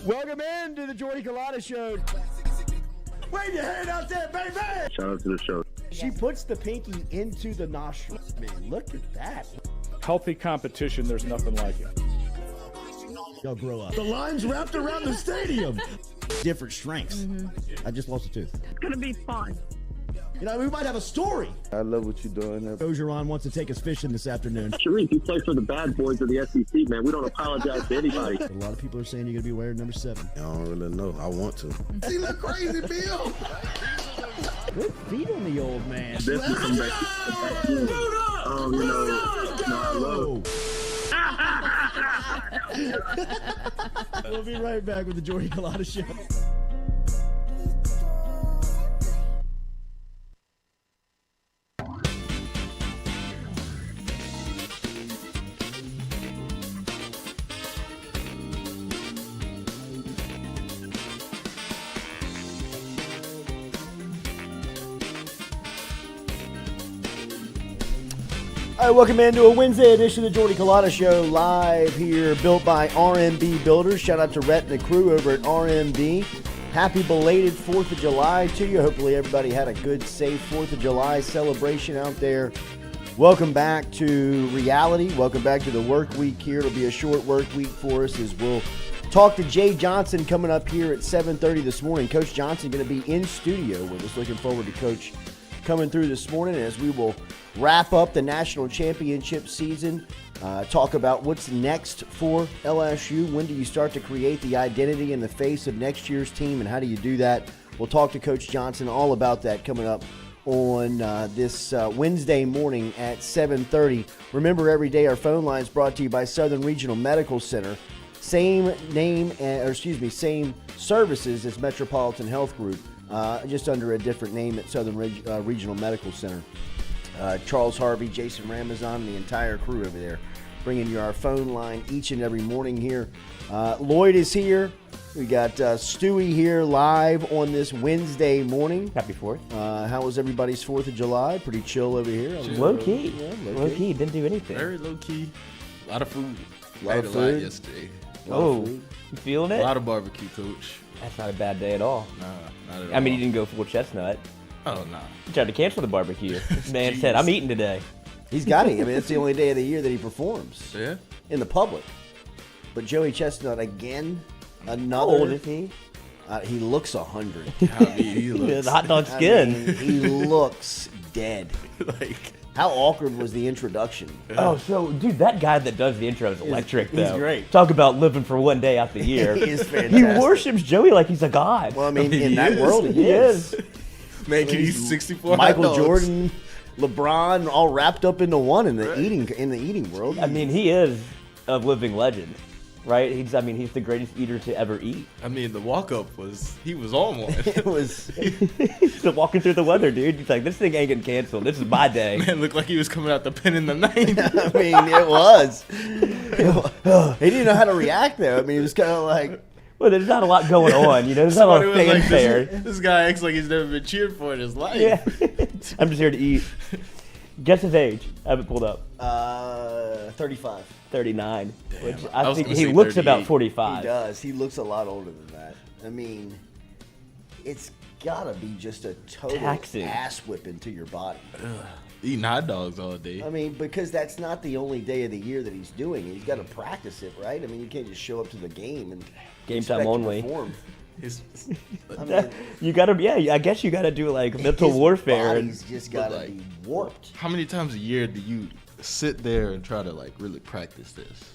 Welcome into the Jordy Culotta Show. Wave your hand out there, baby! Shout out to the show. She puts the pinky into the nostril. Man, look at that. Healthy competition, there's nothing like it. Y'all grow up. The line's wrapped around the stadium. Different strengths. I just lost a tooth. It's going to be fun. You know, we might have a story. I love what you're doing. Ogeron wants to take us fishing this afternoon. Sharif, you play for the bad boys of the SEC, man. We don't apologize to anybody. A lot of people are saying you're going to be wearing number 7. I don't really know. I want to. He look crazy, Bill. Good feet on the old man. This is some back. We'll be right back with the Jordy Culotta Show. All right, welcome into a Wednesday edition of the Jordy Culotta Show, live here, built by RMB Builders. Shout out to Rhett and the crew over at RMB. Happy belated 4th of July to you. Hopefully everybody had a good, safe 4th of July celebration out there. Welcome back to reality. Welcome back to the work week here. It'll be a short work week for us as we'll talk to Jay Johnson coming up here at 7:30 this morning. Coach Johnson going to be in studio with us. Looking forward to Coach coming through this morning as we will wrap up the national championship season, talk about what's next for LSU. When do you start to create the identity in the face of next year's team, and how do you do that? We'll talk to Coach Johnson all about that coming up on this Wednesday morning at 7:30. Remember, every day our phone line is brought to you by Southern Regional Medical Center. Same services as Metropolitan Health Group, just under a different name at Southern Regional Medical Center. Charles Harvey, Jason Ramazan, and the entire crew over there bringing you our phone line each and every morning here. Lloyd is here. We got Stewie here live on this Wednesday morning. Happy 4th. How was everybody's 4th of July? Pretty chill over here. Low key. Yeah, low key. Didn't do anything. Very low key. A lot of food. Lot I of ate food? a lot yesterday. Oh, you feeling it? A lot of barbecue, coach. That's not a bad day at all. Nah, not at all. I mean, you didn't go full chestnut. Oh, nah. You tried to cancel the barbecue. This man said, I'm eating today. He's got it. I mean, it's the only day of the year that he performs Yeah? in the public. But Joey Chestnut again, another. How old is he? He looks 100. I mean, he The looks hot dog skin. He looks dead. like... How awkward was the introduction? Oh, so, dude, that guy that does the intro is electric, he's though. great. Talk about living for one day out the year. He is fantastic. He worships Joey like he's a god. Well, I mean, in He that is. world, he is. Man, can you eat 64 Michael hot dogs? Jordan, LeBron, all wrapped up into one in the eating world. I mean, he is a living legend, right? He's the greatest eater to ever eat. I mean, the walk-up he was on one. it was. He's walking through the weather, dude. He's like, this thing ain't getting canceled. This is my day. Man, looked like he was coming out the pen in the night. I mean, it was. He didn't know how to react though. I mean, it was kind of like. Well, there's not a lot going on, you know. There's not a lot of Somebody was like, fanfare. this guy acts like he's never been cheered for in his life. Yeah. I'm just here to eat. Guess his age. I have it pulled up. 35. 39. Damn, Which I I was think gonna he say looks 38. about He 45. does. He looks a lot older than that. I mean, it's gotta be just a total Taxing. ass whipping to your body. Eating hot dogs all day. I mean, because that's not the only day of the year that he's doing it. He's got to practice it, right? I mean, you can't just show up to the game and Game expect time to only. perform. His, I mean, You gotta, I guess you gotta do like mental his warfare. And body's just got to like- be warped. how many times a year do you sit there and try to like really practice this?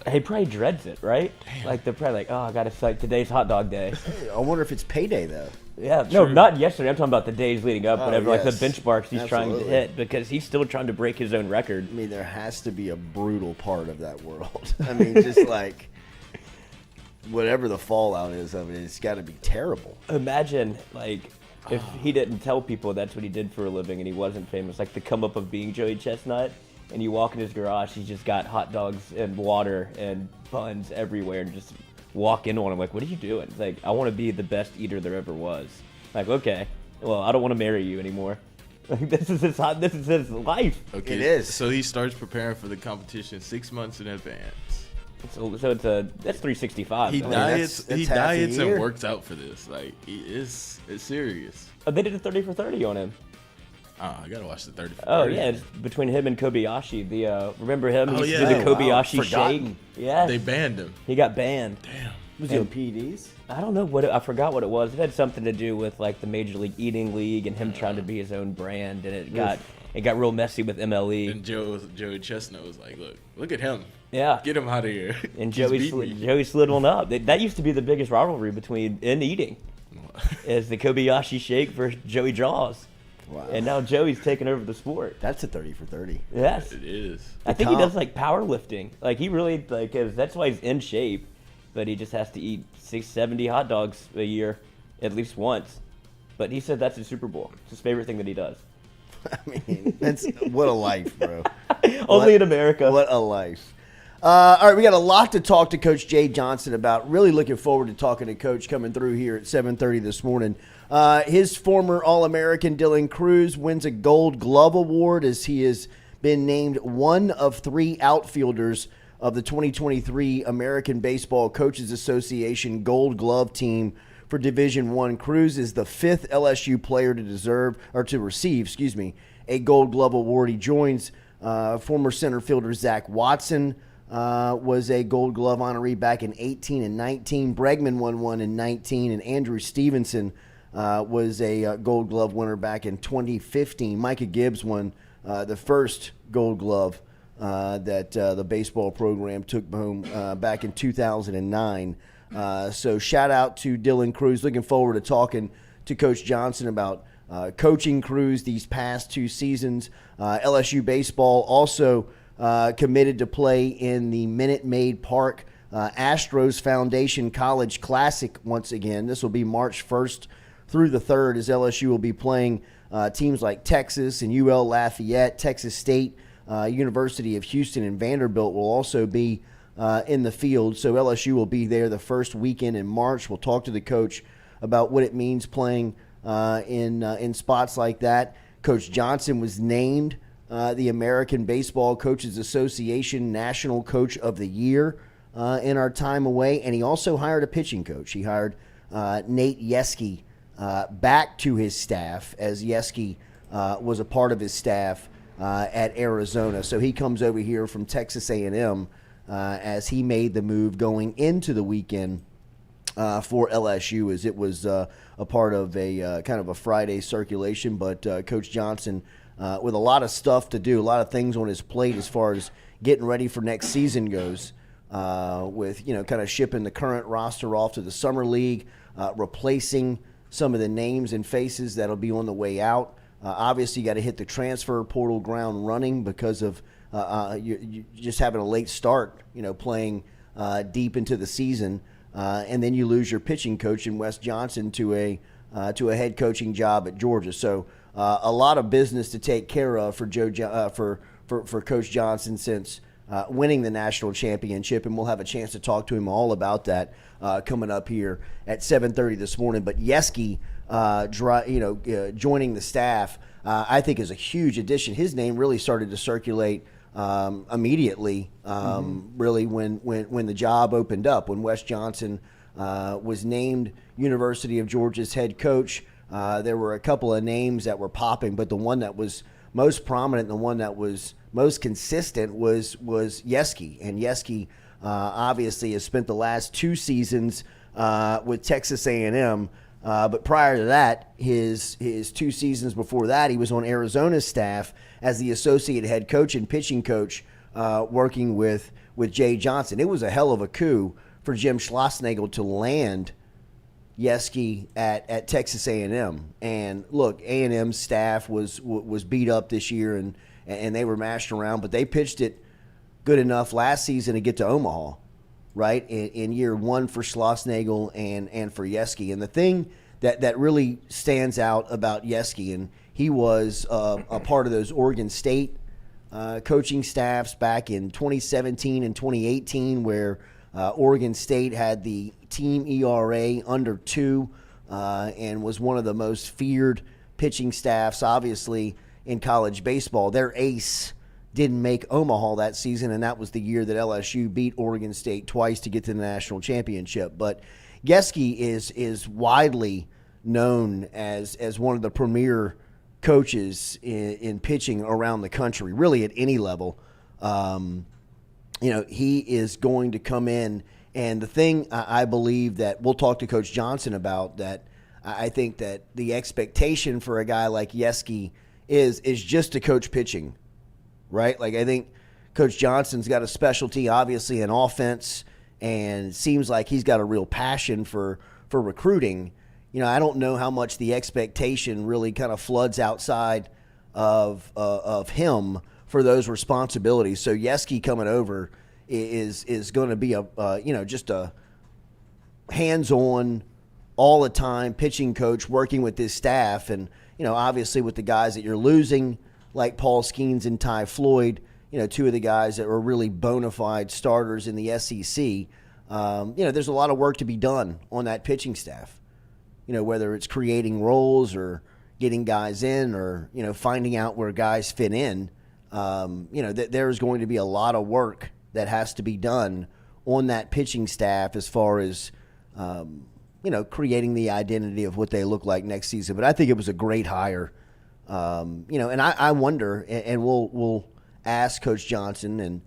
he probably dreads it, right? Damn. Like they're probably like, oh, I gotta like today's hot dog day. I wonder if it's payday though. Yeah, no, True. not yesterday. I'm talking about the days leading up, Oh, whatever, like the yes. benchmarks he's trying to Absolutely. hit, because he's still trying to break his own record. I mean, there has to be a brutal part of that world. I mean, just like whatever the fallout is of it, it's got to be terrible. Imagine, like, if he didn't tell people that's what he did for a living and he wasn't famous, like the come up of being Joey Chestnut, and you walk in his garage, he's just got hot dogs and water and buns everywhere, and just walk in on him like, what are you doing? It's like, I want to be the best eater there ever was. Like, okay, well, I don't want to marry you anymore. Like, this is his life. Okay, It is. So he starts preparing for the competition 6 months in advance. So that's 365. He though. diets. that's He half a diets year. and works out for this. Like it's serious. Oh, they did a 30 for 30 on him. Oh, I gotta watch the 30. For Oh 30. yeah, it's between him and Kobayashi. Remember him? He Oh, used to yeah. do the Oh, wow. Kobayashi shake. Forgotten. Yeah, They banned him. he got banned. Damn. Was he on PEDs? I don't know I forgot what it was. It had something to do with like the Major League Eating League and him trying to be his own brand, and it got real messy with MLE. And Joey Chestnut was like, look at him. Yeah, Get him out of here. and He's Joey beating me. Joey slid one up. That used to be the biggest rivalry in eating, is the Kobayashi shake versus Joey Jaws. Wow. And now Joey's taking over the sport. That's a 30 for 30. Yes. It is. I think he comp- does like powerlifting. Like he really that's why he's in shape, but he just has to eat 670 hot dogs a year, at least once. But he said that's his Super Bowl. It's his favorite thing that he does. I mean, that's what a life, bro. Only in America. What a life. All right, we got a lot to talk to Coach Jay Johnson about. Really looking forward to talking to Coach coming through here at 7:30 this morning. His former All-American Dylan Cruz wins a Gold Glove Award as he has been named one of 3 outfielders of the 2023 American Baseball Coaches Association Gold Glove team for Division I. Cruz is the 5th LSU player to receive a Gold Glove Award. He joins former center fielder Zach Watson, was a Gold Glove honoree back in 18 and 19. Bregman won one in 19, and Andrew Stevenson was a Gold Glove winner back in 2015. Micah Gibbs won the first Gold Glove that the baseball program took home back in 2009. So shout out to Dylan Cruz. Looking forward to talking to Coach Johnson about coaching Cruz these past 2 seasons. LSU baseball also committed to play in the Minute Maid Park Astros Foundation College Classic once again. This will be March 1st through the 3rd as LSU will be playing teams like Texas and UL Lafayette, Texas State, University of Houston, and Vanderbilt will also be in the field. So LSU will be there the first weekend in March. We'll talk to the coach about what it means playing in spots like that. Coach Johnson was named the American Baseball Coaches Association National Coach of the Year in our time away, and he also hired a pitching coach. He hired Nate Yeske back to his staff, as Yeske was a part of his staff at Arizona. So he comes over here from Texas A&M as he made the move going into the weekend for LSU, as it was a part of a kind of a Friday circulation. But Coach Johnson, with a lot of stuff to do, a lot of things on his plate as far as getting ready for next season goes, with kind of shipping the current roster off to the summer league, replacing some of the names and faces that'll be on the way out. Obviously, you got to hit the transfer portal ground running because of you just having a late start, playing deep into the season, and then you lose your pitching coach in Wes Johnson to a head coaching job at Georgia. So a lot of business to take care of for for Coach Johnson since winning the national championship, and we'll have a chance to talk to him all about that coming up here at 7:30 this morning. But Yeske, joining the staff, I think is a huge addition. His name really started to circulate immediately, really when the job opened up, when Wes Johnson was named University of Georgia's head coach. There were a couple of names that were popping, but the one that was most prominent, the one that was most consistent was Yeske. And Yeske obviously has spent the last 2 seasons with Texas A&M. But prior to that, his 2 seasons before that, he was on Arizona's staff as the associate head coach and pitching coach, working with Jay Johnson. It was a hell of a coup for Jim Schlossnagle to land Yeske at Texas A&M. And look, A&M's staff was beat up this year, and they were mashed around, but they pitched it good enough last season to get to Omaha, right, in year 1 for Schlossnagle and for Yeske. And the thing that really stands out about Yeske, and he was a part of those Oregon State coaching staffs back in 2017 and 2018, where Oregon State had the team ERA under 2 and was one of the most feared pitching staffs, obviously, in college baseball. Their ace didn't make Omaha that season, and that was the year that LSU beat Oregon State twice to get to the national championship. But Geske is widely known as one of the premier coaches in pitching around the country, really at any level. He is going to come in, and the thing I believe that we'll talk to Coach Johnson about, that I think that the expectation for a guy like Geske is just to coach pitching, right? Like, I think Coach Johnson's got a specialty, obviously, in offense, and it seems like he's got a real passion for recruiting. I don't know how much the expectation really kind of floods outside of him for those responsibilities. So Geske coming over is going to be just a hands-on, all the time pitching coach working with his staff, and obviously with the guys that you're losing like Paul Skeens and Ty Floyd, two of the guys that were really bona fide starters in the SEC. There's a lot of work to be done on that pitching staff. Whether it's creating roles or getting guys in, or finding out where guys fit in. There's going to be a lot of work that has to be done on that pitching staff as far as creating the identity of what they look like next season. But I think it was a great hire. And I wonder, and we'll ask Coach Johnson, and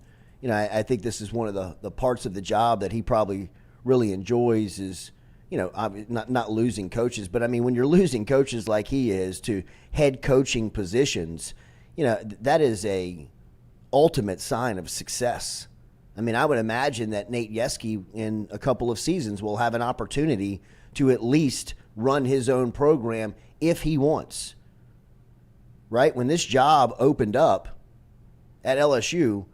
I think this is one of the parts of the job that he probably really enjoys is, not losing coaches, but I mean, when you're losing coaches like he is to head coaching positions, that is a ultimate sign of success. I mean, I would imagine that Nate Geske in a couple of seasons will have an opportunity to at least run his own program if he wants. Right? When this job opened up at LSU,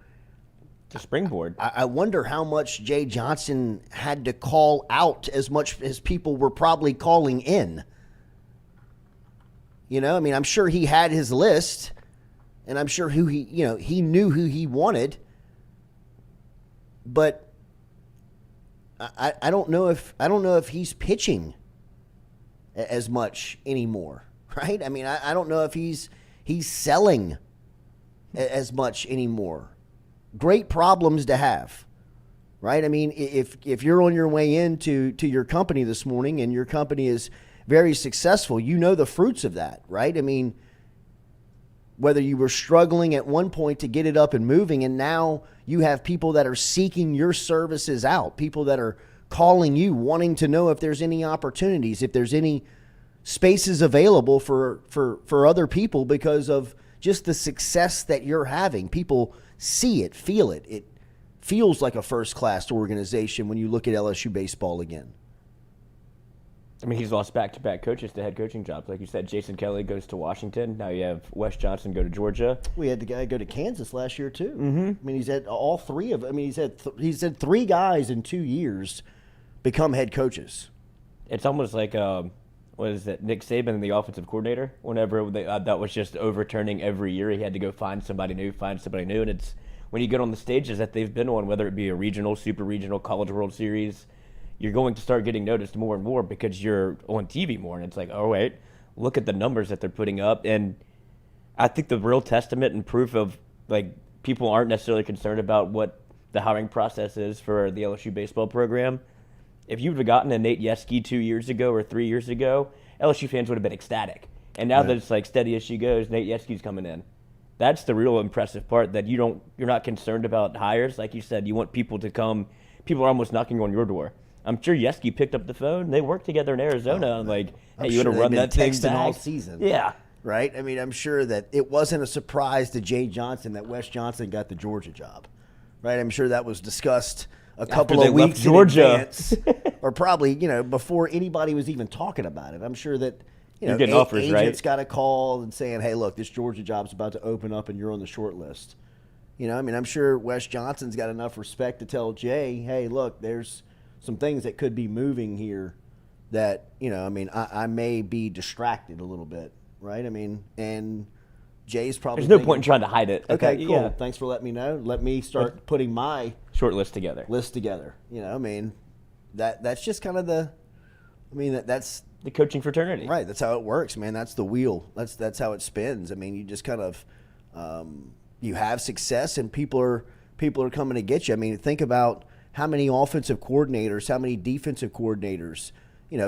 the springboard. I wonder how much Jay Johnson had to call out as much as people were probably calling in. I'm sure he had his list, and I'm sure he knew who he wanted. But I don't know if he's pitching as much anymore, right? I mean, I don't know if he's selling as much anymore. Great problems to have, right? I mean, if you're on your way into your company this morning and your company is very successful, the fruits of that, right? I mean, whether you were struggling at one point to get it up and moving, and now you have people that are seeking your services out, people that are calling you, wanting to know if there's any opportunities, if there's any spaces available for other people because of just the success that you're having. People see it, feel it. It feels like a first-class organization when you look at LSU baseball again. I mean, he's lost back-to-back coaches to head coaching jobs. Like you said, Jason Kelly goes to Washington. Now you have Wes Johnson go to Georgia. We had the guy go to Kansas last year, too. Mm-hmm. I mean, he's had all three of them. I mean, he's had three guys in 2 years become head coaches. It's almost like, Nick Saban, the offensive coordinator? Whenever that was just overturning every year. He had to go find somebody new. And it's when you get on the stages that they've been on, whether it be a regional, super regional, College World Series, you're going to start getting noticed more and more because you're on TV more. And it's like, oh, wait, look at the numbers that they're putting up. And I think the real testament and proof of, like, people aren't necessarily concerned about what the hiring process is for the LSU baseball program. If you would have gotten a Nate Geske 2 years ago or 3 years ago, LSU fans would have been ecstatic. And now that it's like steady as she goes, Nate Yeske's coming in. That's the real impressive part, that you're not concerned about hires. Like you said, you want people to come. People are almost knocking on your door. I'm sure Geske picked up the phone. They worked together in Arizona. Hey, you want to run that thing back all season? Yeah. Right? I mean, I'm sure that it wasn't a surprise to Jay Johnson that Wes Johnson got the Georgia job. Right? I'm sure that was discussed a couple of weeks in advance, or probably, before anybody was even talking about it. I'm sure that, you're getting offers, agents got a call and saying, hey, look, this Georgia job's about to open up and you're on the short list. I'm sure Wes Johnson's got enough respect to tell Jay, hey, look, there's some things that could be moving here that, I may be distracted a little bit, right? I mean, and Jay's probably There's no point in trying to hide it. Okay, cool. Yeah. Thanks for letting me know. Let me start putting my short list together. That's just kind of that's the coaching fraternity. Right, that's how it works, man. That's the wheel. That's how it spins. I mean, you just kind of you have success and people are coming to get you. I mean, think about how many offensive coordinators, how many defensive coordinators,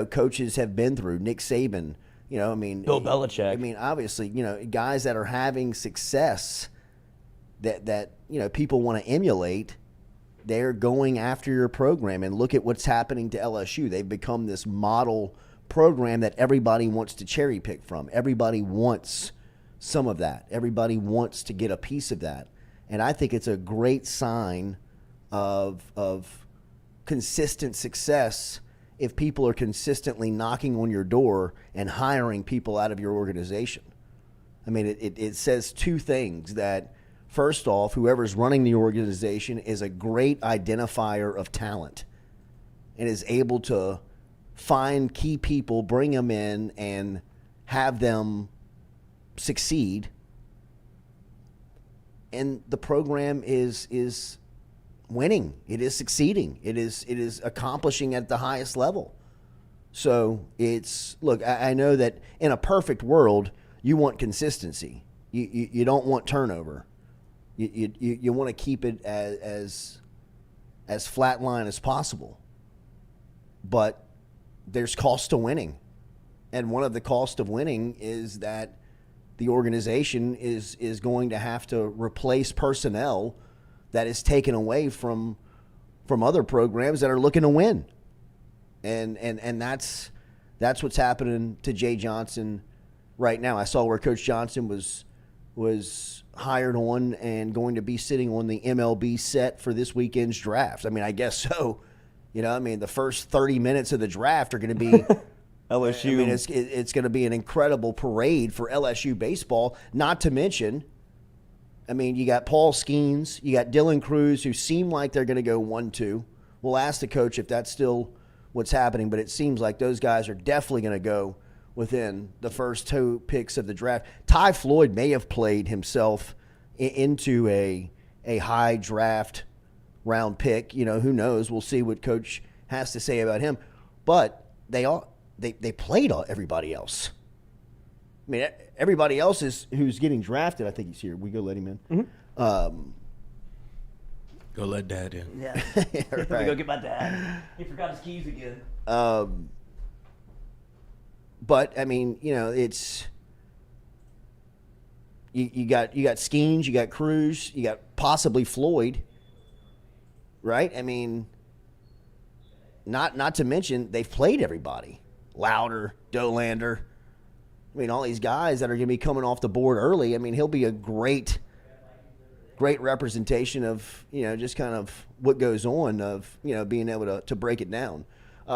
coaches have been through. Nick Saban, I mean, Bill Belichick. I mean, obviously, guys that are having success that people want to emulate. They're going after your program, and look at what's happening to LSU. They've become this model program that everybody wants to cherry pick from. Everybody wants some of that. Everybody wants to get a piece of that. And I think it's a great sign of consistent success if people are consistently knocking on your door and hiring people out of your organization. I mean, it says two things: that first off, whoever's running the organization is a great identifier of talent and is able to find key people, bring them in, and have them succeed. And the program is winning. It is succeeding. It is accomplishing at the highest level. So look, I know that in a perfect world, you want consistency. You don't want turnover. You want to keep it as flat line as possible. But there's cost to winning. And one of the costs of winning is that the organization is going to have to replace personnel that is taken away from other programs that are looking to win. And that's what's happening to Jay Johnson right now. I saw where Coach Johnson was hired on and going to be sitting on the MLB set for this weekend's draft. I mean, I guess so. The first 30 minutes of the draft are going to be LSU. I mean, it's going to be an incredible parade for LSU baseball. Not to mention, I mean, you got Paul Skeens, you got Dylan Cruz, who seem like they're going to go 1-2. We'll ask the coach if that's still what's happening, but it seems like those guys are definitely going to go within the first two picks of the draft. Ty Floyd may have played himself into a high draft round pick. Who knows? We'll see what coach has to say about him. But they played everybody else. I mean, everybody else who's getting drafted. I think he's here. We go let him in. Mm-hmm. Go let Dad in. Yeah. Right. Let me go get my dad. He forgot his keys again. But I mean, it's you got Skeens, you got Cruz, you got possibly Floyd, right? I mean, not to mention they've played everybody. Lauder, Dolander. I mean, all these guys that are going to be coming off the board early. I mean, he'll be a great representation of, just kind of what goes on, of, being able to break it down.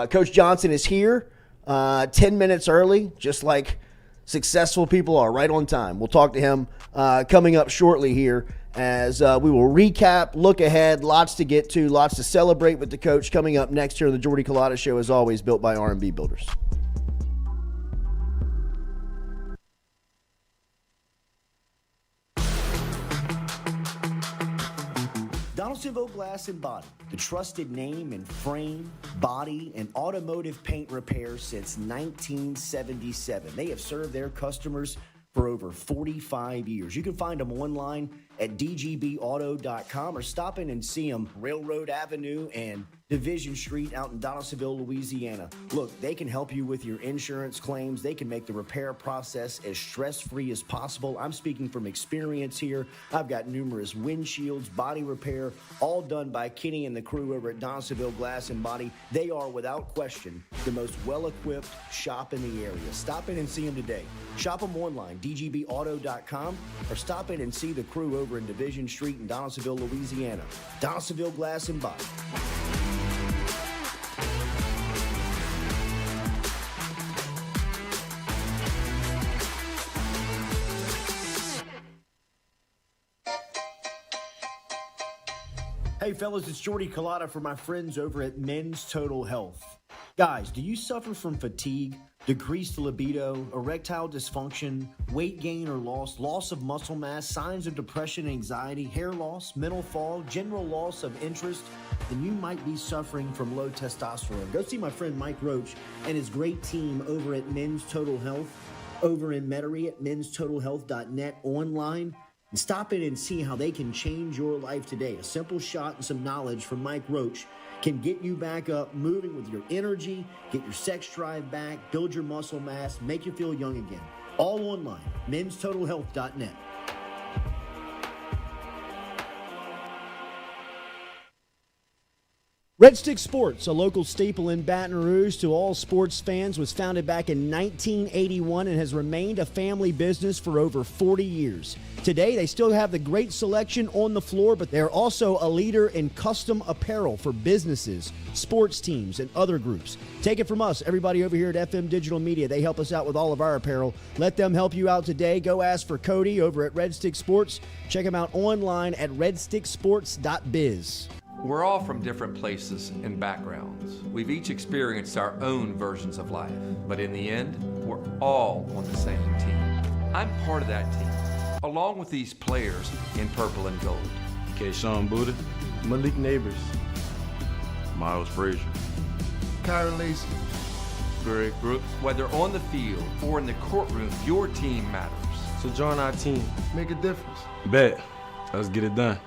Coach Johnson is here 10 minutes early, just like successful people are, right on time. We'll talk to him coming up shortly here as we will recap, look ahead, lots to get to, lots to celebrate with the coach coming up next here on the Jordy Culotta Show, as always, built by R&B Builders. Donaldsonville Glass and Body, the trusted name in frame, body, and automotive paint repair since 1977. They have served their customers for over 45 years. You can find them online at dgbauto.com or stop in and see them Railroad Avenue and Division Street out in Donaldsonville, Louisiana. Look, they can help you with your insurance claims. They can make the repair process as stress-free as possible. I'm speaking from experience here. I've got numerous windshields, body repair, all done by Kenny and the crew over at Donaldsonville Glass and Body. They are, without question, the most well-equipped shop in the area. Stop in and see them today. Shop them online, dgbauto.com, or stop in and see the crew over in Division Street in Donaldsonville, Louisiana. Donaldsonville Glass and Body. Hey fellas, it's Jordy Culotta for my friends over at Men's Total Health. Guys, do you suffer from fatigue, decreased libido, erectile dysfunction, weight gain or loss of muscle mass, signs of depression, anxiety, hair loss, mental fog, general loss of interest? Then you might be suffering from low testosterone. Go see my friend Mike Roach and his great team over at Men's Total Health over in Metairie at menstotalhealth.net, online And stop in and see how they can change your life today. A simple shot and some knowledge from Mike Roach can get you back up, moving with your energy, get your sex drive back, build your muscle mass, make you feel young again. All online, menstotalhealth.net. Red Stick Sports, a local staple in Baton Rouge to all sports fans, was founded back in 1981 and has remained a family business for over 40 years. Today, they still have the great selection on the floor, but they're also a leader in custom apparel for businesses, sports teams, and other groups. Take it from us, everybody over here at FM Digital Media. They help us out with all of our apparel. Let them help you out today. Go ask for Cody over at Red Stick Sports. Check them out online at redsticksports.biz. We're all from different places and backgrounds. We've each experienced our own versions of life, but in the end, we're all on the same team. I'm part of that team, along with these players in purple and gold. Kayshawn Buddha, Malik Neighbors, Miles Frazier, Kyron Lacy, Greg Brooks. Whether on the field or in the courtroom, your team matters. So join our team. make a difference. Bet. Let's get it done.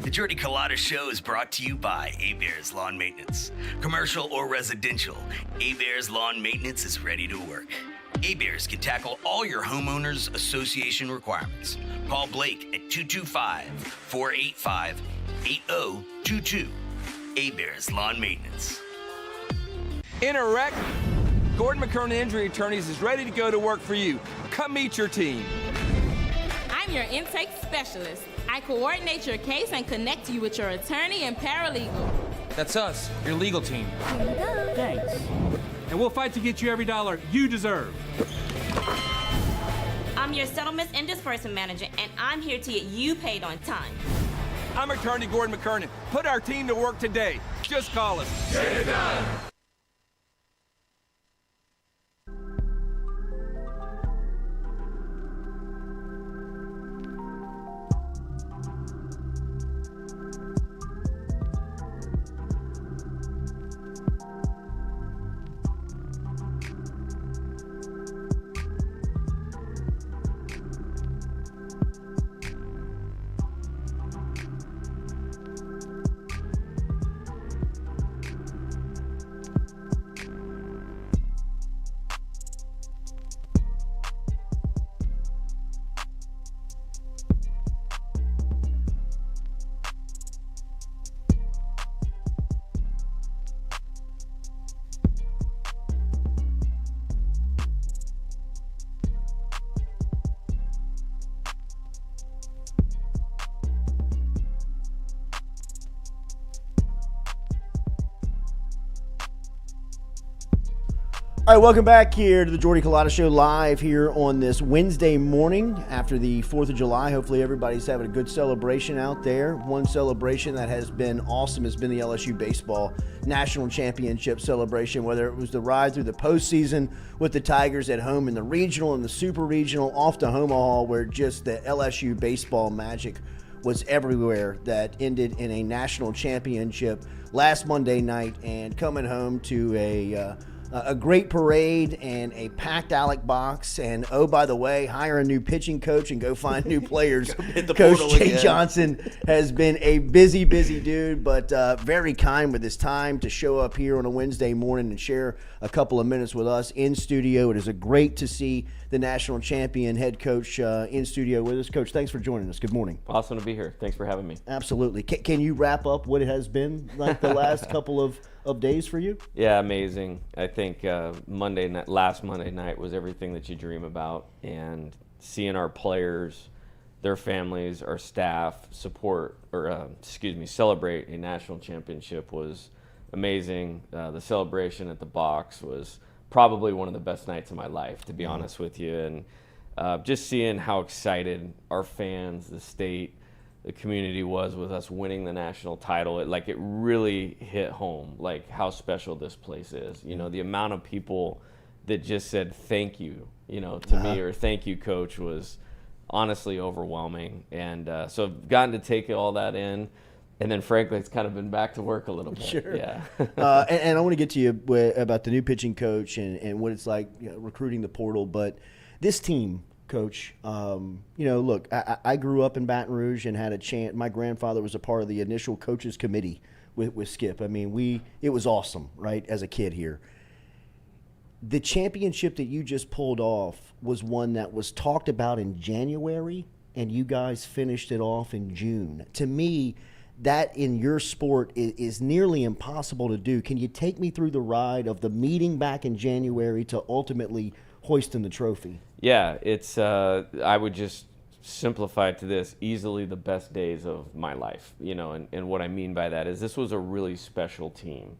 The Jordy Culotta Show is brought to you by A-Bears Lawn Maintenance. Commercial or residential, A-Bears Lawn Maintenance is ready to work. A-Bears can tackle all your homeowners association requirements. Call Blake at 225-485-8022. A-Bears Lawn Maintenance. In a wreck, Gordon McKernan Injury Attorneys is ready to go to work for you. Come meet your team. I'm your intake specialist. I coordinate your case and connect you with your attorney and paralegal. That's us, your legal team. Thanks. And we'll fight to get you every dollar you deserve. I'm your settlements and disbursement manager, and I'm here to get you paid on time. I'm attorney Gordon McKernan. Put our team to work today. Just call us. Get it done. All right, welcome back here to the Jordy Culotta Show live here on this Wednesday morning after the 4th of July. Hopefully everybody's having a good celebration out there. One celebration that has been awesome has been the LSU baseball national championship celebration, whether it was the ride through the postseason with the Tigers at home in the regional and the super regional off to Omaha, where just the LSU baseball magic was everywhere, that ended in a national championship last Monday night, and coming home to a great parade and a packed Alec box, and oh, by the way, hire a new pitching coach and go find new players. Coach Jay Johnson has been a busy dude, but very kind with his time to show up here on a Wednesday morning and share a couple of minutes with us in studio. It is great to see the national champion head coach in studio with us. Coach, thanks for joining us. Good morning. Awesome to be here. Thanks for having me. Absolutely. Can you wrap up what it has been like the last couple of days for you? Yeah, amazing. I think last Monday night was everything that you dream about, and seeing our players, their families, our staff celebrate a national championship was amazing. The celebration at the box was probably one of the best nights of my life, to be honest with you, and just seeing how excited our fans, the state, the community was with us winning the national title. It really hit home, like how special this place is. You know, the amount of people that just said thank you, to me, or thank you, coach, was honestly overwhelming. And so I've gotten to take all that in. And then, frankly, it's kind of been back to work a little bit. Sure. Yeah. And I want to get to you about the new pitching coach and what it's like recruiting the portal. But this team Coach. Look, I grew up in Baton Rouge and had a chance. My grandfather was a part of the initial coaches committee with Skip. I mean, it was awesome, right, as a kid here. The championship that you just pulled off was one that was talked about in January, and you guys finished it off in June. To me, that in your sport is nearly impossible to do. Can you take me through the ride of the meeting back in January to ultimately hoisting the trophy? Yeah, it's I would just simplify it to this: easily the best days of my life. And what I mean by that is this was a really special team.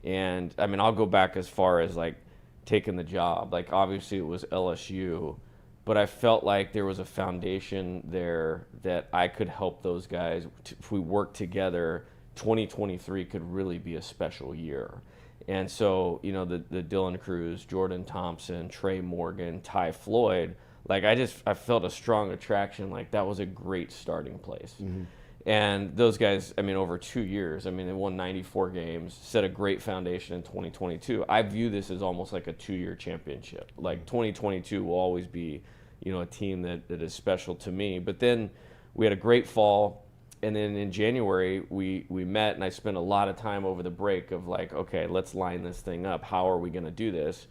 And I mean, I'll go back as far as like taking the job. Like obviously it was LSU, but I felt like there was a foundation there that I could help those guys. If we worked together, 2023 could really be a special year. And so, the Dylan Cruz, Jordan Thompson, Trey Morgan, Ty Floyd, like I felt a strong attraction. Like that was a great starting place. Mm-hmm. And those guys, I mean, over 2 years, I mean, they won 94 games, set a great foundation in 2022. I view this as almost like a 2-year championship. Like 2022 will always be, a team that is special to me. But then we had a great fall. And then in January, we met, and I spent a lot of time over the break of like, okay, let's line this thing up. How are we going to do this?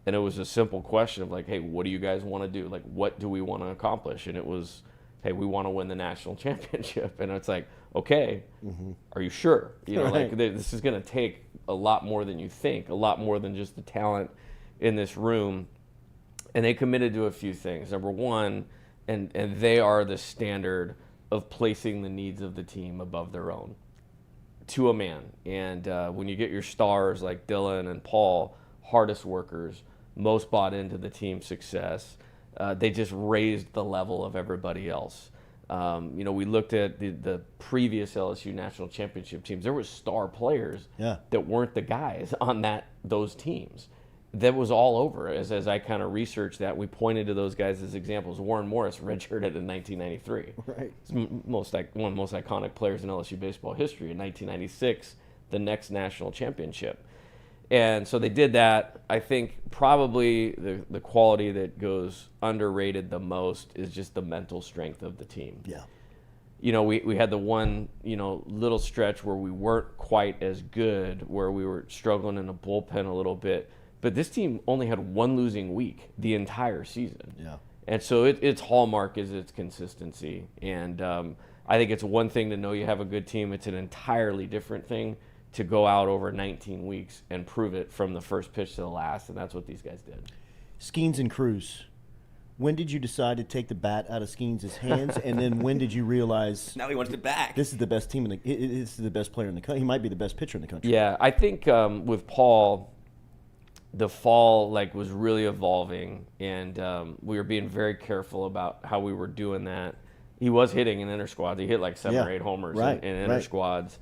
And it was a simple question of like, hey, what do you guys want to do? Like, what do we want to accomplish? And it was, hey, we want to win the national championship. And it's like, okay, Are you sure? Like this is going to take a lot more than you think, a lot more than just the talent in this room. And they committed to a few things. Number one, and they are the standard of placing the needs of the team above their own, to a man. And when you get your stars like Dylan and Paul, hardest workers, most bought into the team's success, they just raised the level of everybody else. We looked at the previous LSU national championship teams. There were star players that weren't the guys on those teams. That was all over. As I kind of researched that, we pointed to those guys as examples. Warren Morris redshirted in 1993. Right. It's one of the most iconic players in LSU baseball history. In 1996, the next national championship. And so they did that. I think probably the quality that goes underrated the most is just the mental strength of the team. Yeah. We had the one, little stretch where we weren't quite as good, where we were struggling in the bullpen a little bit. But this team only had one losing week the entire season. Yeah. And so its hallmark is its consistency. And I think it's one thing to know you have a good team. It's an entirely different thing to go out over 19 weeks and prove it from the first pitch to the last, and that's what these guys did. Skeens and Cruz, when did you decide to take the bat out of Skeens' hands, and then when did you realize now he wants it back? This is the best team this is the best player in the country. He might be the best pitcher in the country. Yeah, I think with Paul, the fall was really evolving, and we were being very careful about how we were doing that. He was hitting in inter squads. He hit 7 or 8 homers in inter squads.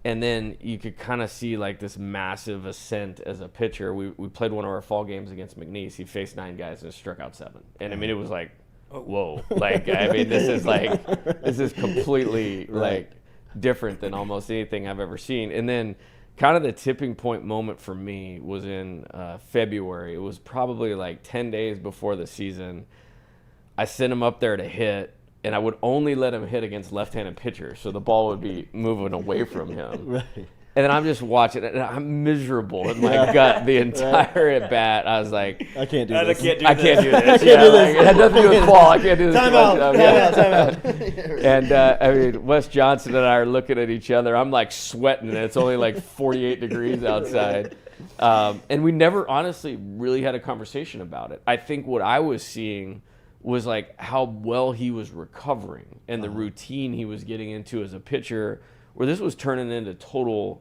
And then you could kind of see this massive ascent as a pitcher. We played one of our fall games against McNeese. He faced 9 guys and struck out 7. And I mean, it was whoa. This is completely different than almost anything I've ever seen. And then kind of the tipping point moment for me was in February. It was probably 10 days before the season. I sent him up there to hit. And I would only let him hit against left-handed pitchers, so the ball would be moving away from him. Right. And then I'm just watching it, and I'm miserable in my gut the entire at bat. I was like, I can't do this. I can't do this. It had nothing to do with Paul. I can't do this. Time out. And I mean, Wes Johnson and I are looking at each other. I'm sweating, and it's only 48 degrees outside. And we never honestly really had a conversation about it. I think what I was seeing was how well he was recovering and the routine he was getting into as a pitcher, where this was turning into total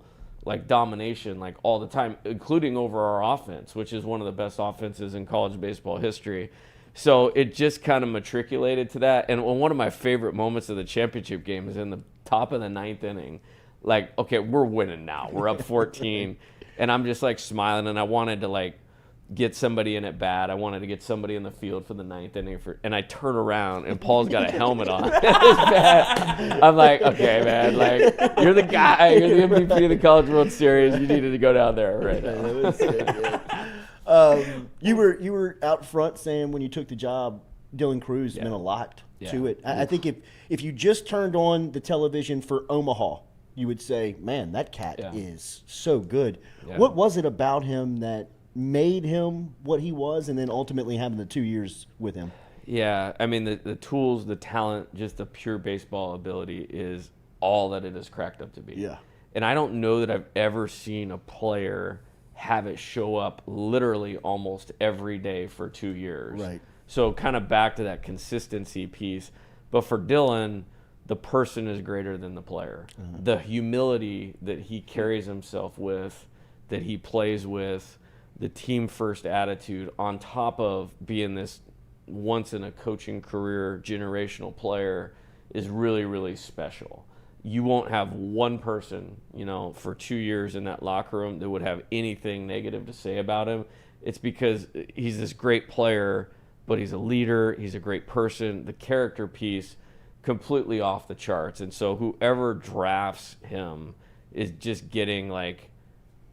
domination all the time, including over our offense, which is one of the best offenses in college baseball history. So it just kind of matriculated to that. And one of my favorite moments of the championship game is in the top of the 9th inning. Okay, we're winning now. We're up 14. And I'm just smiling, and I wanted to get somebody in at bat. I wanted to get somebody in the field for the 9th inning, and I turn around and Paul's got a helmet on. I'm okay, man, you're the guy, you're the MVP of the College World Series. You needed to go down there right now. That was so good. You were out front saying when you took the job, Dylan Cruz meant a lot to it. Yeah. I think if you just turned on the television for Omaha, you would say, man, that cat is so good. Yeah. What was it about him that made him what he was, and then ultimately having the 2 years with him? Yeah, I mean, the tools, the talent, just the pure baseball ability is all that it is cracked up to be. Yeah. And I don't know that I've ever seen a player have it show up literally almost every day for 2 years. Right. So kind of back to that consistency piece. But for Dylan, the person is greater than the player. The humility that he carries himself with, that he plays with, the team first attitude, on top of being this once in a coaching career generational player, is really, really special. You won't have one person, for 2 years in that locker room that would have anything negative to say about him. It's because he's this great player, but he's a leader, he's a great person. The character piece, completely off the charts. And so whoever drafts him is just getting like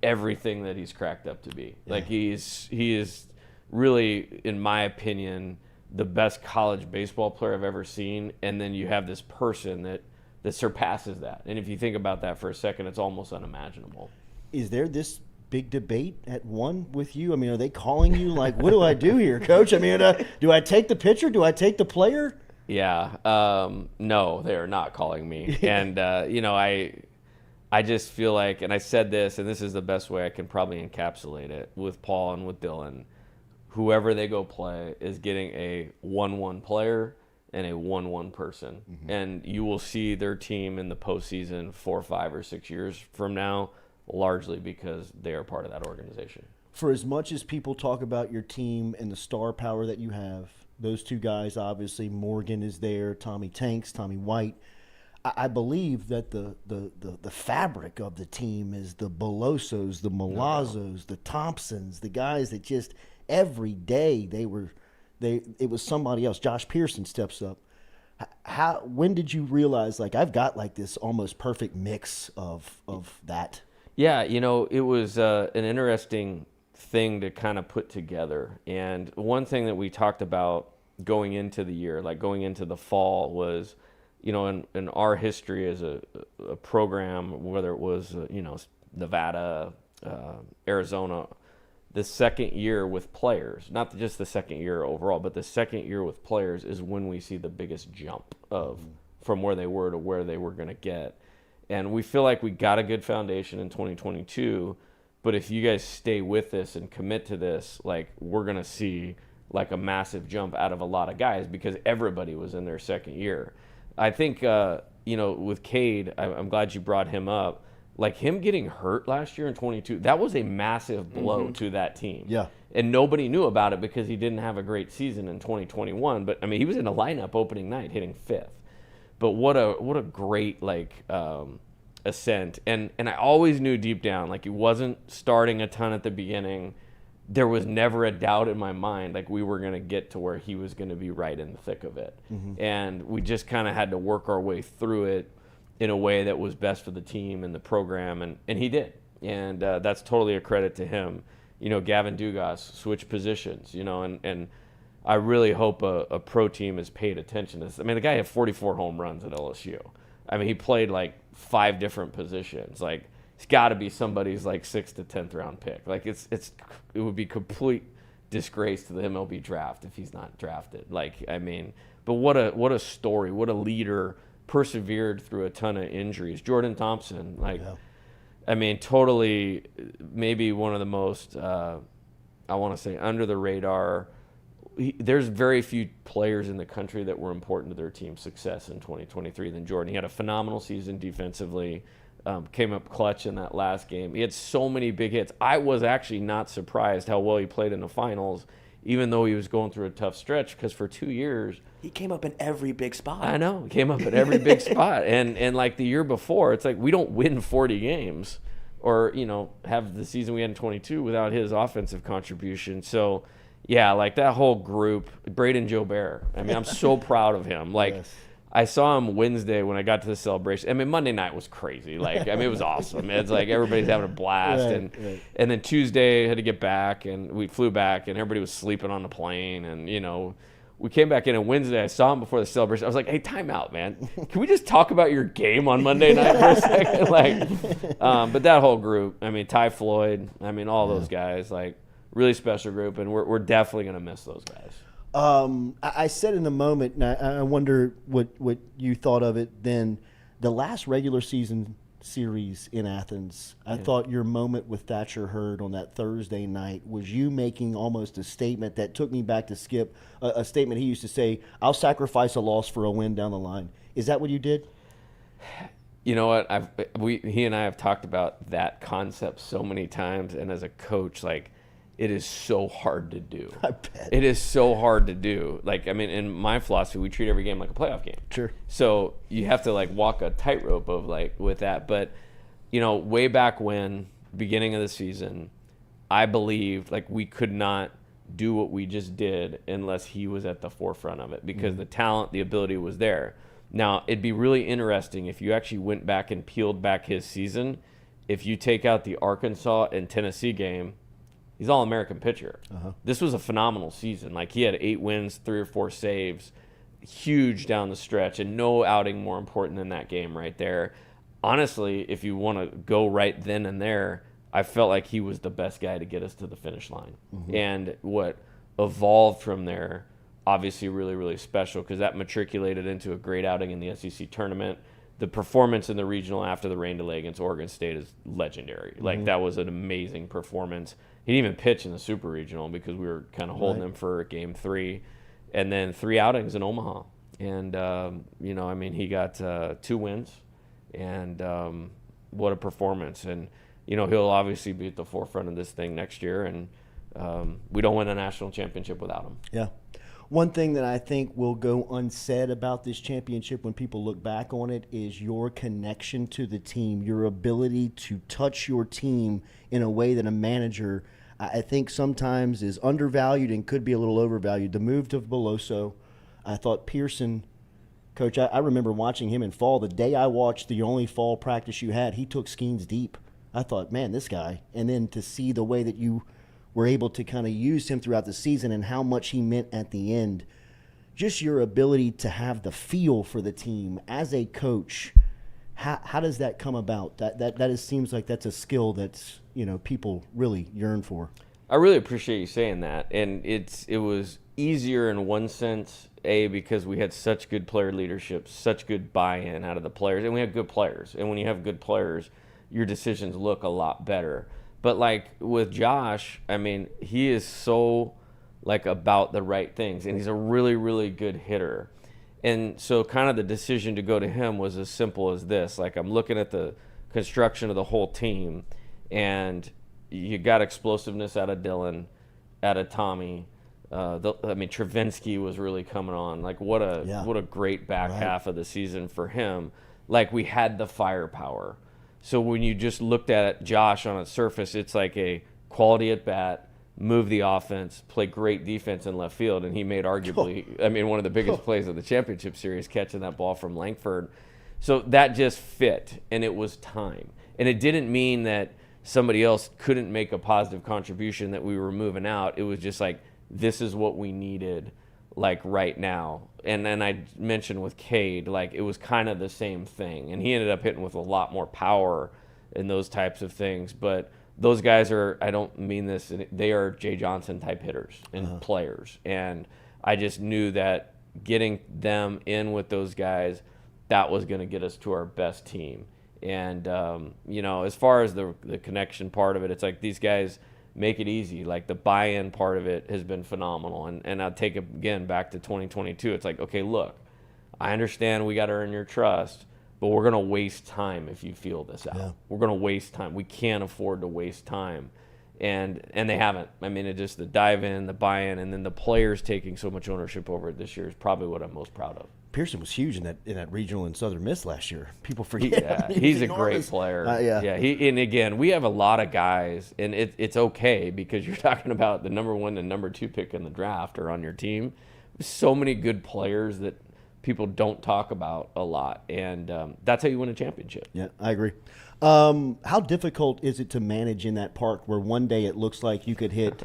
everything that he's cracked up to be. Yeah. Like he is really, in my opinion, the best college baseball player I've ever seen. And then you have this person that surpasses that. And if you think about that for a second, it's almost unimaginable. Is there this big debate at one with you? I mean, are they calling you like, what do I do here, coach? I mean, do I take the pitcher? Do I take the player? Yeah. No, they're not calling me. And, I just feel like, and I said this, and this is the best way I can probably encapsulate it with Paul and with Dylan, whoever they go play is getting a 1-1 player and a 1-1 person. Mm-hmm. And you will see their team in the postseason 4, 5, or 6 years from now, largely because they are part of that organization. For as much as people talk about your team and the star power that you have, those two guys, obviously, Morgan is there, Tommy Tanks, Tommy White. I believe that the fabric of the team is the Belosos, the Malazzos, the Thompsons, the guys that just every day it was somebody else. Josh Pearson steps up. When did you realize, like, I've got like this almost perfect mix of that? Yeah, it was an interesting thing to kind of put together. And one thing that we talked about going into the year, like going into the fall, was, in our history as a program, whether it was, Nevada, Arizona, the second year with players, not just the second year overall, but the second year with players is when we see the biggest jump from where they were to where they were going to get. And we feel like we got a good foundation in 2022, but if you guys stay with this and commit to this, like, we're going to see like a massive jump out of a lot of guys because everybody was in their second year. I think, with Cade, I'm glad you brought him up. Like, him getting hurt last year in 22, that was a massive blow to that team. Yeah. And nobody knew about it because he didn't have a great season in 2021. But, I mean, he was in a lineup opening night hitting 5th. But what a great, ascent. And I always knew deep down, like, he wasn't starting a ton at the beginning. There was never a doubt in my mind, like, we were going to get to where he was going to be right in the thick of it. Mm-hmm. And we just kind of had to work our way through it in a way that was best for the team and the program, and he did. And that's totally a credit to him. Gavin Dugas switched positions, and I really hope a pro team has paid attention to this. I mean, the guy had 44 home runs at LSU. I mean, he played like 5 different positions. Like, it's got to be somebody's like 6th to 10th round pick. Like, it would be complete disgrace to the MLB draft if he's not drafted. Like, I mean, but what a story, what a leader, persevered through a ton of injuries. Jordan Thompson, I mean, totally, maybe one of the most, I want to say, under the radar. There's very few players in the country that were important to their team's success in 2023 than Jordan. He had a phenomenal season defensively. Came up clutch in that last game. He had so many big hits. I was actually not surprised how well he played in the finals, even though he was going through a tough stretch, because for 2 years he came up in every big spot. I know. He came up at every big spot. And like the year before, it's like we don't win 40 games or, have the season we had in 22 without his offensive contribution. So, yeah, like that whole group, Braden Jobert. I mean, I'm so proud of him. Like, yes. I saw him Wednesday when I got to the celebration. I mean, Monday night was crazy. Like, I mean, it was awesome. It's like everybody's having a blast. Right. And then Tuesday had to get back, and we flew back, and everybody was sleeping on the plane. And, we came back in on Wednesday. I saw him before the celebration. I was like, hey, time out, man. Can we just talk about your game on Monday night for a second? But that whole group, I mean, Ty Floyd, I mean, all those guys, like, really special group, and we're definitely going to miss those guys. I said in the moment, and I wonder what you thought of it then, the last regular season series in Athens, I thought your moment with Thatcher Hurd on that Thursday night was you making almost a statement that took me back to Skip, a statement he used to say, I'll sacrifice a loss for a win down the line. Is that what you did? You know what? He and I have talked about that concept so many times, and as a coach, like, it is so hard to do. I bet. It is so hard to do. Like, I mean, in my philosophy, we treat every game like a playoff game. Sure. So you have to, like, walk a tightrope of, like, with that. But, you know, way back when, beginning of the season, I believed, like, we could not do what we just did unless he was at the forefront of it, because the talent, the ability was there. Now, it'd be really interesting if you actually went back and peeled back his season. If you take out the Arkansas and Tennessee game, he's All-American pitcher. This was a phenomenal season. Like, he had 8 wins, 3 or 4 saves, huge down the stretch, and no outing more important than that game right there. Honestly, if you want to go right then and there, I felt like he was the best guy to get us to the finish line. And what evolved from there, obviously really, really special, because that matriculated into a great outing in the SEC tournament. The performance in the regional after the rain delay against Oregon State is legendary. Like, that was an amazing performance. He didn't even pitch in the Super Regional because we were kind of holding him for Game 3. And then 3 outings in Omaha. And, you know, I mean, he got 2 wins. And what a performance. And, you know, he'll obviously be at the forefront of this thing next year. And we don't win a national championship without him. Yeah. One thing that I think will go unsaid about this championship when people look back on it is your connection to the team, your ability to touch your team in a way that a manager, I think, sometimes is undervalued and could be a little overvalued. The move to Beloso, I thought Pearson, Coach, I remember watching him in fall. The day I watched the only fall practice you had, he took Skeens deep. I thought, man, this guy. And then to see the way that you were able to kind of use him throughout the season and how much he meant at the end. Just your ability to have the feel for the team as a coach. How does that come about? That seems like that's a skill that's, you know, people really yearn for. I really appreciate you saying that. And it was easier in one sense, because we had such good player leadership, such good buy-in out of the players, and we had good players. And when you have good players, your decisions look a lot better. But, like, with Josh, I mean, he is so, like, about the right things. And he's a really, really good hitter. And so kind of the decision to go to him was as simple as this. Like, I'm looking at the construction of the whole team, and you got explosiveness out of Dylan, out of Tommy. Travinsky was really coming on. Like, what a great back half of the season for him. Like, we had the firepower. So when you just looked at Josh on its surface, it's like a quality at bat, move the offense, play great defense in left field, and he made arguably, one of the biggest plays of the championship series, catching that ball from Langford. So that just fit, and it was time. And it didn't mean that somebody else couldn't make a positive contribution, that we were moving out. It was just like, this is what we needed, like, right now. And then I mentioned with Cade, like, it was kind of the same thing. And he ended up hitting with a lot more power and those types of things. But those guys are, I don't mean this, they are Jay Johnson type hitters and players. And I just knew that getting them in with those guys, that was going to get us to our best team. And, as far as the connection part of it, it's like these guys make it easy. Like, the buy-in part of it has been phenomenal. And I'll take it again back to 2022. It's like, okay, look, I understand we got to earn your trust, but we're going to waste time if you feel this out. Yeah. We're going to waste time. We can't afford to waste time. And they haven't. I mean, it just the dive in, the buy-in, and then the players taking so much ownership over it this year is probably what I'm most proud of. Pearson was huge in that regional in Southern Miss last year. People forget. Yeah, he's a great player. And again, we have a lot of guys, and it's okay because you're talking about the number 1 and number 2 pick in the draft are on your team. There's so many good players that people don't talk about a lot, and that's how you win a championship. Yeah, I agree. How difficult is it to manage in that park where one day it looks like you could hit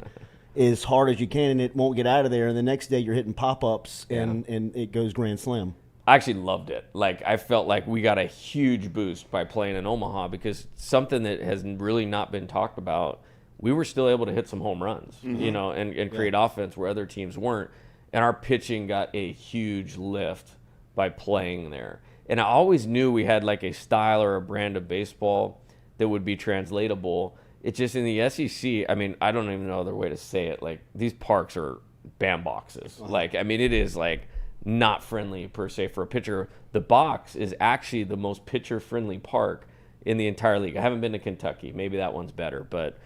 as hard as you can, and it won't get out of there. And the next day you're hitting pop-ups, and it goes grand slam. I actually loved it. Like, I felt like we got a huge boost by playing in Omaha, because something that has really not been talked about, we were still able to hit some home runs, you know, and create offense where other teams weren't. And our pitching got a huge lift by playing there. And I always knew we had like a style or a brand of baseball that would be translatable. It's just in the SEC, I mean, I don't even know other way to say it. Like, these parks are bandboxes. Like, I mean, it is like not friendly per se for a pitcher. The box is actually the most pitcher-friendly park in the entire league. I haven't been to Kentucky. Maybe that one's better. But,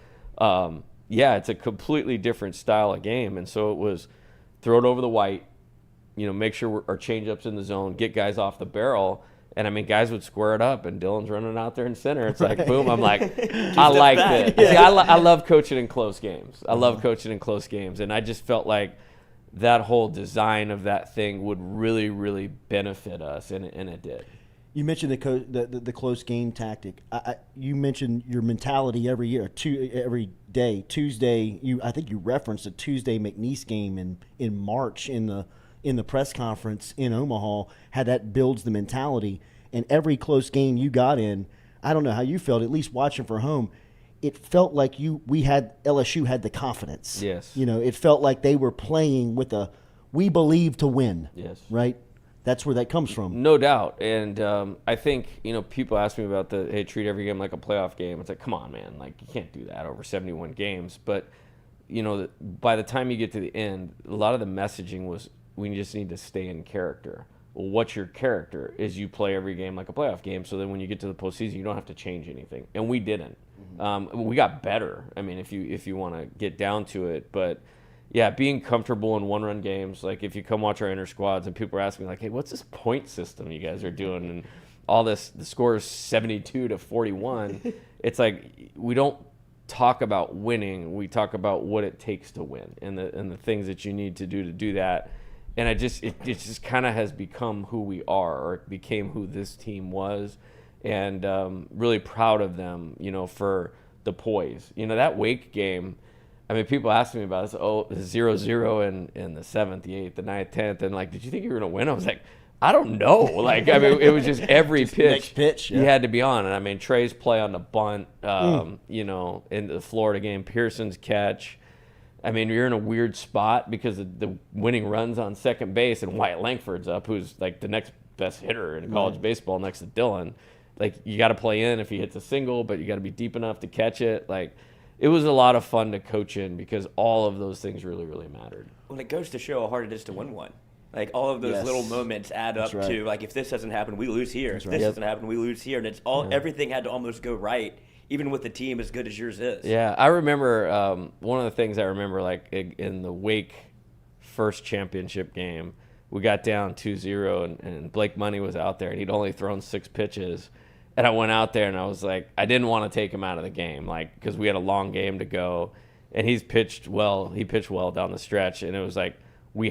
yeah, it's a completely different style of game. And so it was throw it over the white, you know, make sure our change-ups in the zone, get guys off the barrel. And, I mean, guys would square it up, and Dylan's running out there in center. It's like, boom. I'm like, I like this. Yeah. See, I love coaching in close games. I love coaching in close games. And I just felt like that whole design of that thing would really, really benefit us, and it did. You mentioned the close game tactic. You mentioned your mentality every year, every day. Tuesday, I think you referenced a Tuesday McNeese game in March in the press conference in Omaha. How that builds the mentality. And every close game you got in, I don't know how you felt, at least watching for home, it felt like LSU had the confidence. Yes. You know, it felt like they were playing with we believe to win. Yes. Right? That's where that comes from. No doubt. And I think, you know, people ask me about treat every game like a playoff game. It's like, come on, man. Like, you can't do that over 71 games. But, you know, by the time you get to the end, a lot of the messaging was, we just need to stay in character. Well, what's your character? Is you play every game like a playoff game, so then when you get to the postseason, you don't have to change anything. And we didn't. We got better. I mean, if you want to get down to it. But, yeah, being comfortable in one-run games. Like, if you come watch our inter squads and people are asking me, like, hey, what's this point system you guys are doing? And all this, the score is 72-41. It's like, we don't talk about winning. We talk about what it takes to win and the things that you need to do that. And it just kind of has become who we are, or it became who this team was. And really proud of them, you know, for the poise. You know, that Wake game, I mean, people ask me about this. Oh, 0-0 in the 7th, the 8th, the 9th, 10th. And, like, did you think you were going to win? I was like, I don't know. Like, I mean, it was just every pitch you had to be on. And, I mean, Trey's play on the bunt, you know, in the Florida game, Pearson's catch. I mean, you're in a weird spot because of the winning runs on second base, and Wyatt Langford's up, who's, like, the next best hitter in college baseball next to Dylan. Like, you got to play in if he hits a single, but you got to be deep enough to catch it. Like, it was a lot of fun to coach in because all of those things really, really mattered. Well, it goes to show how hard it is to win one. Like, all of those little moments add up to, like, if this doesn't happen, we lose here. If this doesn't happen, we lose here. And it's everything had to almost go right, even with the team as good as yours is. Yeah, I remember one of the things I remember, like, in the Wake first championship game, we got down 2-0, and Blake Money was out there, and he'd only thrown 6 pitches. And I went out there, and I was like, I didn't want to take him out of the game, like, because we had a long game to go. And he's pitched well. He pitched well down the stretch, and it was like, we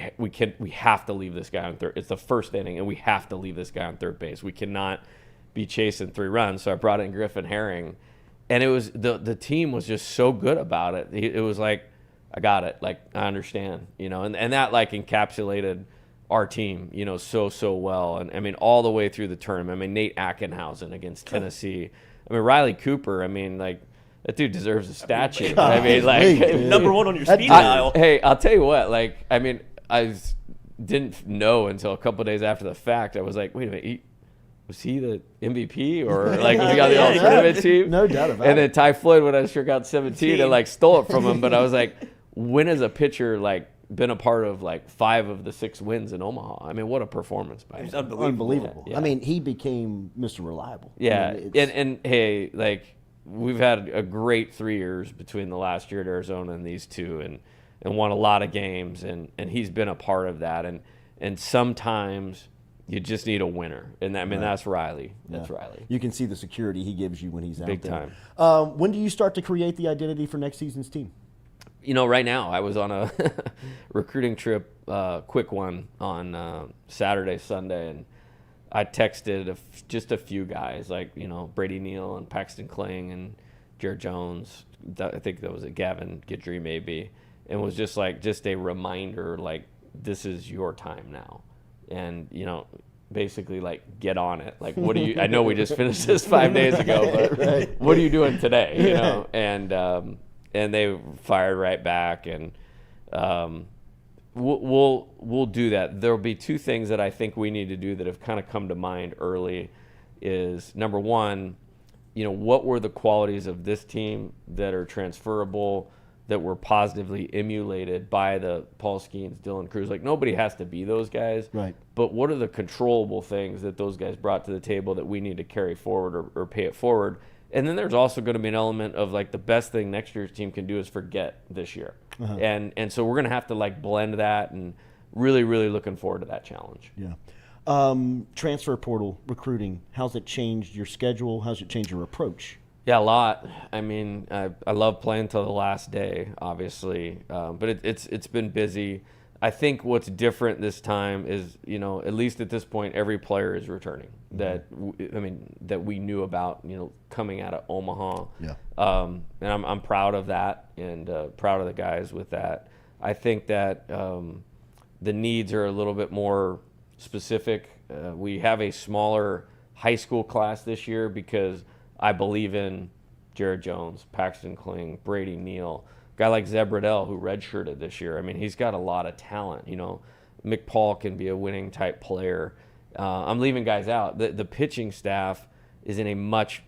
have to leave this guy on third. It's the first inning, and we have to leave this guy on third base. We cannot be chasing 3 runs. So I brought in Griffin Herring, and it was the team was just so good about it. It was like, I got it. Like, I understand, you know, and that, like, encapsulated our team, you know, so well. And I mean, all the way through the tournament. I mean, Nate Ackenhausen against Tennessee. I mean, Riley Cooper. I mean, like, that dude deserves a statue. I mean, like, number one on your speed dial. Hey, I'll tell you what. Like, I mean, I didn't know until a couple of days after the fact. I was like, wait a minute, was he the MVP or like was he on the all-tournament team? No doubt about it. And then Ty Floyd, when I struck out 17, and like stole it from him. But I was like, when has a pitcher like been a part of like 5 of the 6 wins in Omaha? I mean, what a performance by him. It's unbelievable. Yeah. I mean, he became Mr. Reliable. Yeah, I mean, and hey, like, we've had a great 3 years between the last year at Arizona and these two, and won a lot of games, and he's been a part of that. And sometimes you just need a winner, and I mean that's Riley. That's Riley. You can see the security he gives you when he's out there. Big time. When do you start to create the identity for next season's team? You know, right now I was on a recruiting trip, quick one on Saturday, Sunday, and I texted just a few guys, like, you know, Brady Neal and Paxton Kling and Jared Jones. I think that was Gavin Guidry maybe. and was just a reminder, like, this is your time now. And, basically, like, get on it. Like, what do you, I know we just finished this 5 days ago, but what are you doing today, And they fired right back, and we'll do that. There'll be two things that I think we need to do that have kind of come to mind early is, number one, what were the qualities of this team that are transferable, that were positively emulated by the Paul Skeens, Dylan Cruz. Like, nobody has to be those guys. Right. But what are the controllable things that those guys brought to the table that we need to carry forward or pay it forward? And then there's also going to be an element of, like, the best thing next year's team can do is forget this year. Uh-huh. And so we're going to have to, like, blend that, and really, really looking forward to that challenge. Yeah. Transfer portal recruiting, how's it changed your schedule? How's it changed your approach? Yeah, a lot. I mean, I love playing till the last day, obviously, but it's been busy. I think what's different this time is, at least at this point, every player is returning that we knew about, coming out of Omaha. Yeah. And I'm proud of that, and proud of the guys with that. I think that the needs are a little bit more specific. We have a smaller high school class this year because I believe in Jared Jones, Paxton Kling, Brady Neal, a guy like Zeb Riddell, who redshirted this year. I mean, he's got a lot of talent. McPaul can be a winning type player. I'm leaving guys out. The pitching staff is in a much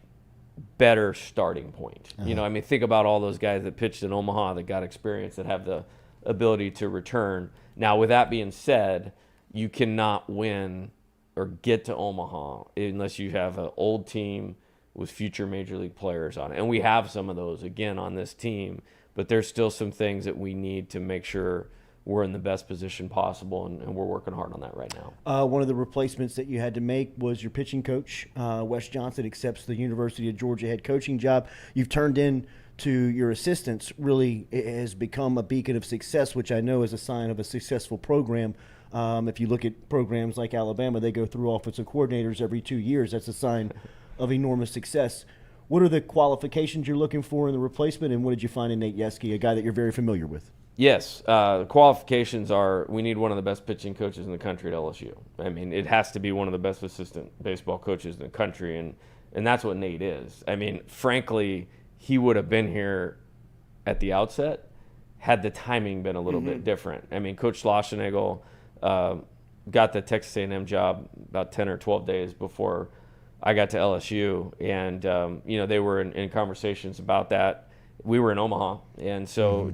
better starting point. Uh-huh. Think about all those guys that pitched in Omaha that got experience, that have the ability to return. Now, with that being said, you cannot win or get to Omaha unless you have an old team with future major league players on it. And we have some of those, again, on this team, but there's still some things that we need to make sure we're in the best position possible, and we're working hard on that right now. One of the replacements that you had to make was your pitching coach. Wes Johnson accepts the University of Georgia head coaching job. You've turned in to your assistants. Really, it has become a beacon of success, which I know is a sign of a successful program. If you look at programs like Alabama, they go through offensive coordinators every 2 years. That's a sign of enormous success. What are the qualifications you're looking for in the replacement, and what did you find in Nate Yeske, a guy that you're very familiar with? Yes, the qualifications are, we need one of the best pitching coaches in the country at LSU. I mean, it has to be one of the best assistant baseball coaches in the country, and that's what Nate is. I mean, frankly, he would have been here at the outset had the timing been a little bit different. I mean, Coach Schlossnagel got the Texas A&M job about 10 or 12 days before I got to LSU, and they were in conversations about that. We were in Omaha, and so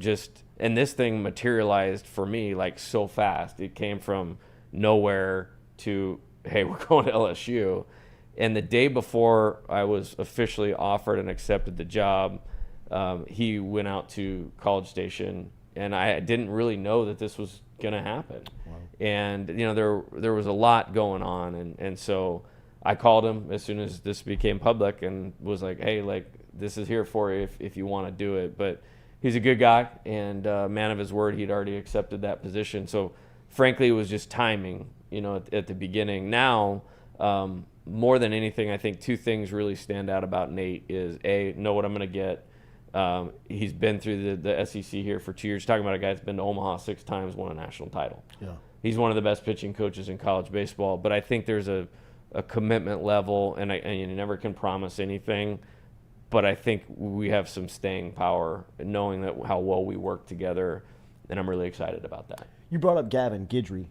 and this thing materialized for me like so fast. It came from nowhere to, hey, we're going to LSU. And the day before I was officially offered and accepted the job, he went out to College Station, and I didn't really know that this was going to happen. Wow. And there was a lot going on, and so I called him as soon as this became public and was like, hey, like, this is here for you if you want to do it. But he's a good guy and man of his word. He'd already accepted that position. So frankly, it was just timing, at the beginning. Now, more than anything, I think two things really stand out about Nate is, A, know what I'm going to get. He's been through the SEC here for 2 years. Talking about a guy that's been to Omaha 6 times, won a national title. Yeah. He's one of the best pitching coaches in college baseball. But I think there's a commitment level, and you never can promise anything, but I think we have some staying power, knowing that how well we work together, and I'm really excited about that. You brought up Gavin Guidry.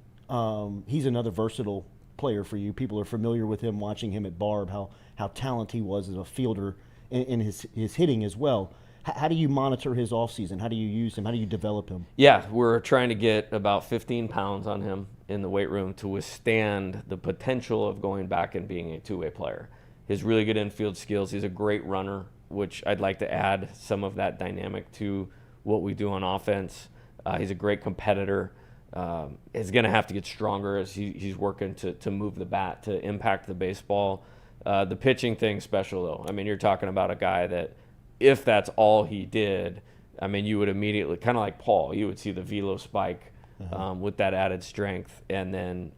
He's another versatile player for you. People are familiar with him, watching him at Barb, how talented he was as a fielder and his hitting as well. How do you monitor his offseason? How do you use him? How do you develop him? Yeah, we're trying to get about 15 pounds on him in the weight room to withstand the potential of going back and being a two-way player. His really good infield skills. He's a great runner, which I'd like to add some of that dynamic to what we do on offense. He's a great competitor. He's going to have to get stronger as he's working to move the bat, to impact the baseball. The pitching thing's special, though. I mean, you're talking about a guy that, if that's all he did, I mean, you would immediately, kind of like Paul, you would see the velo spike with that added strength, and then,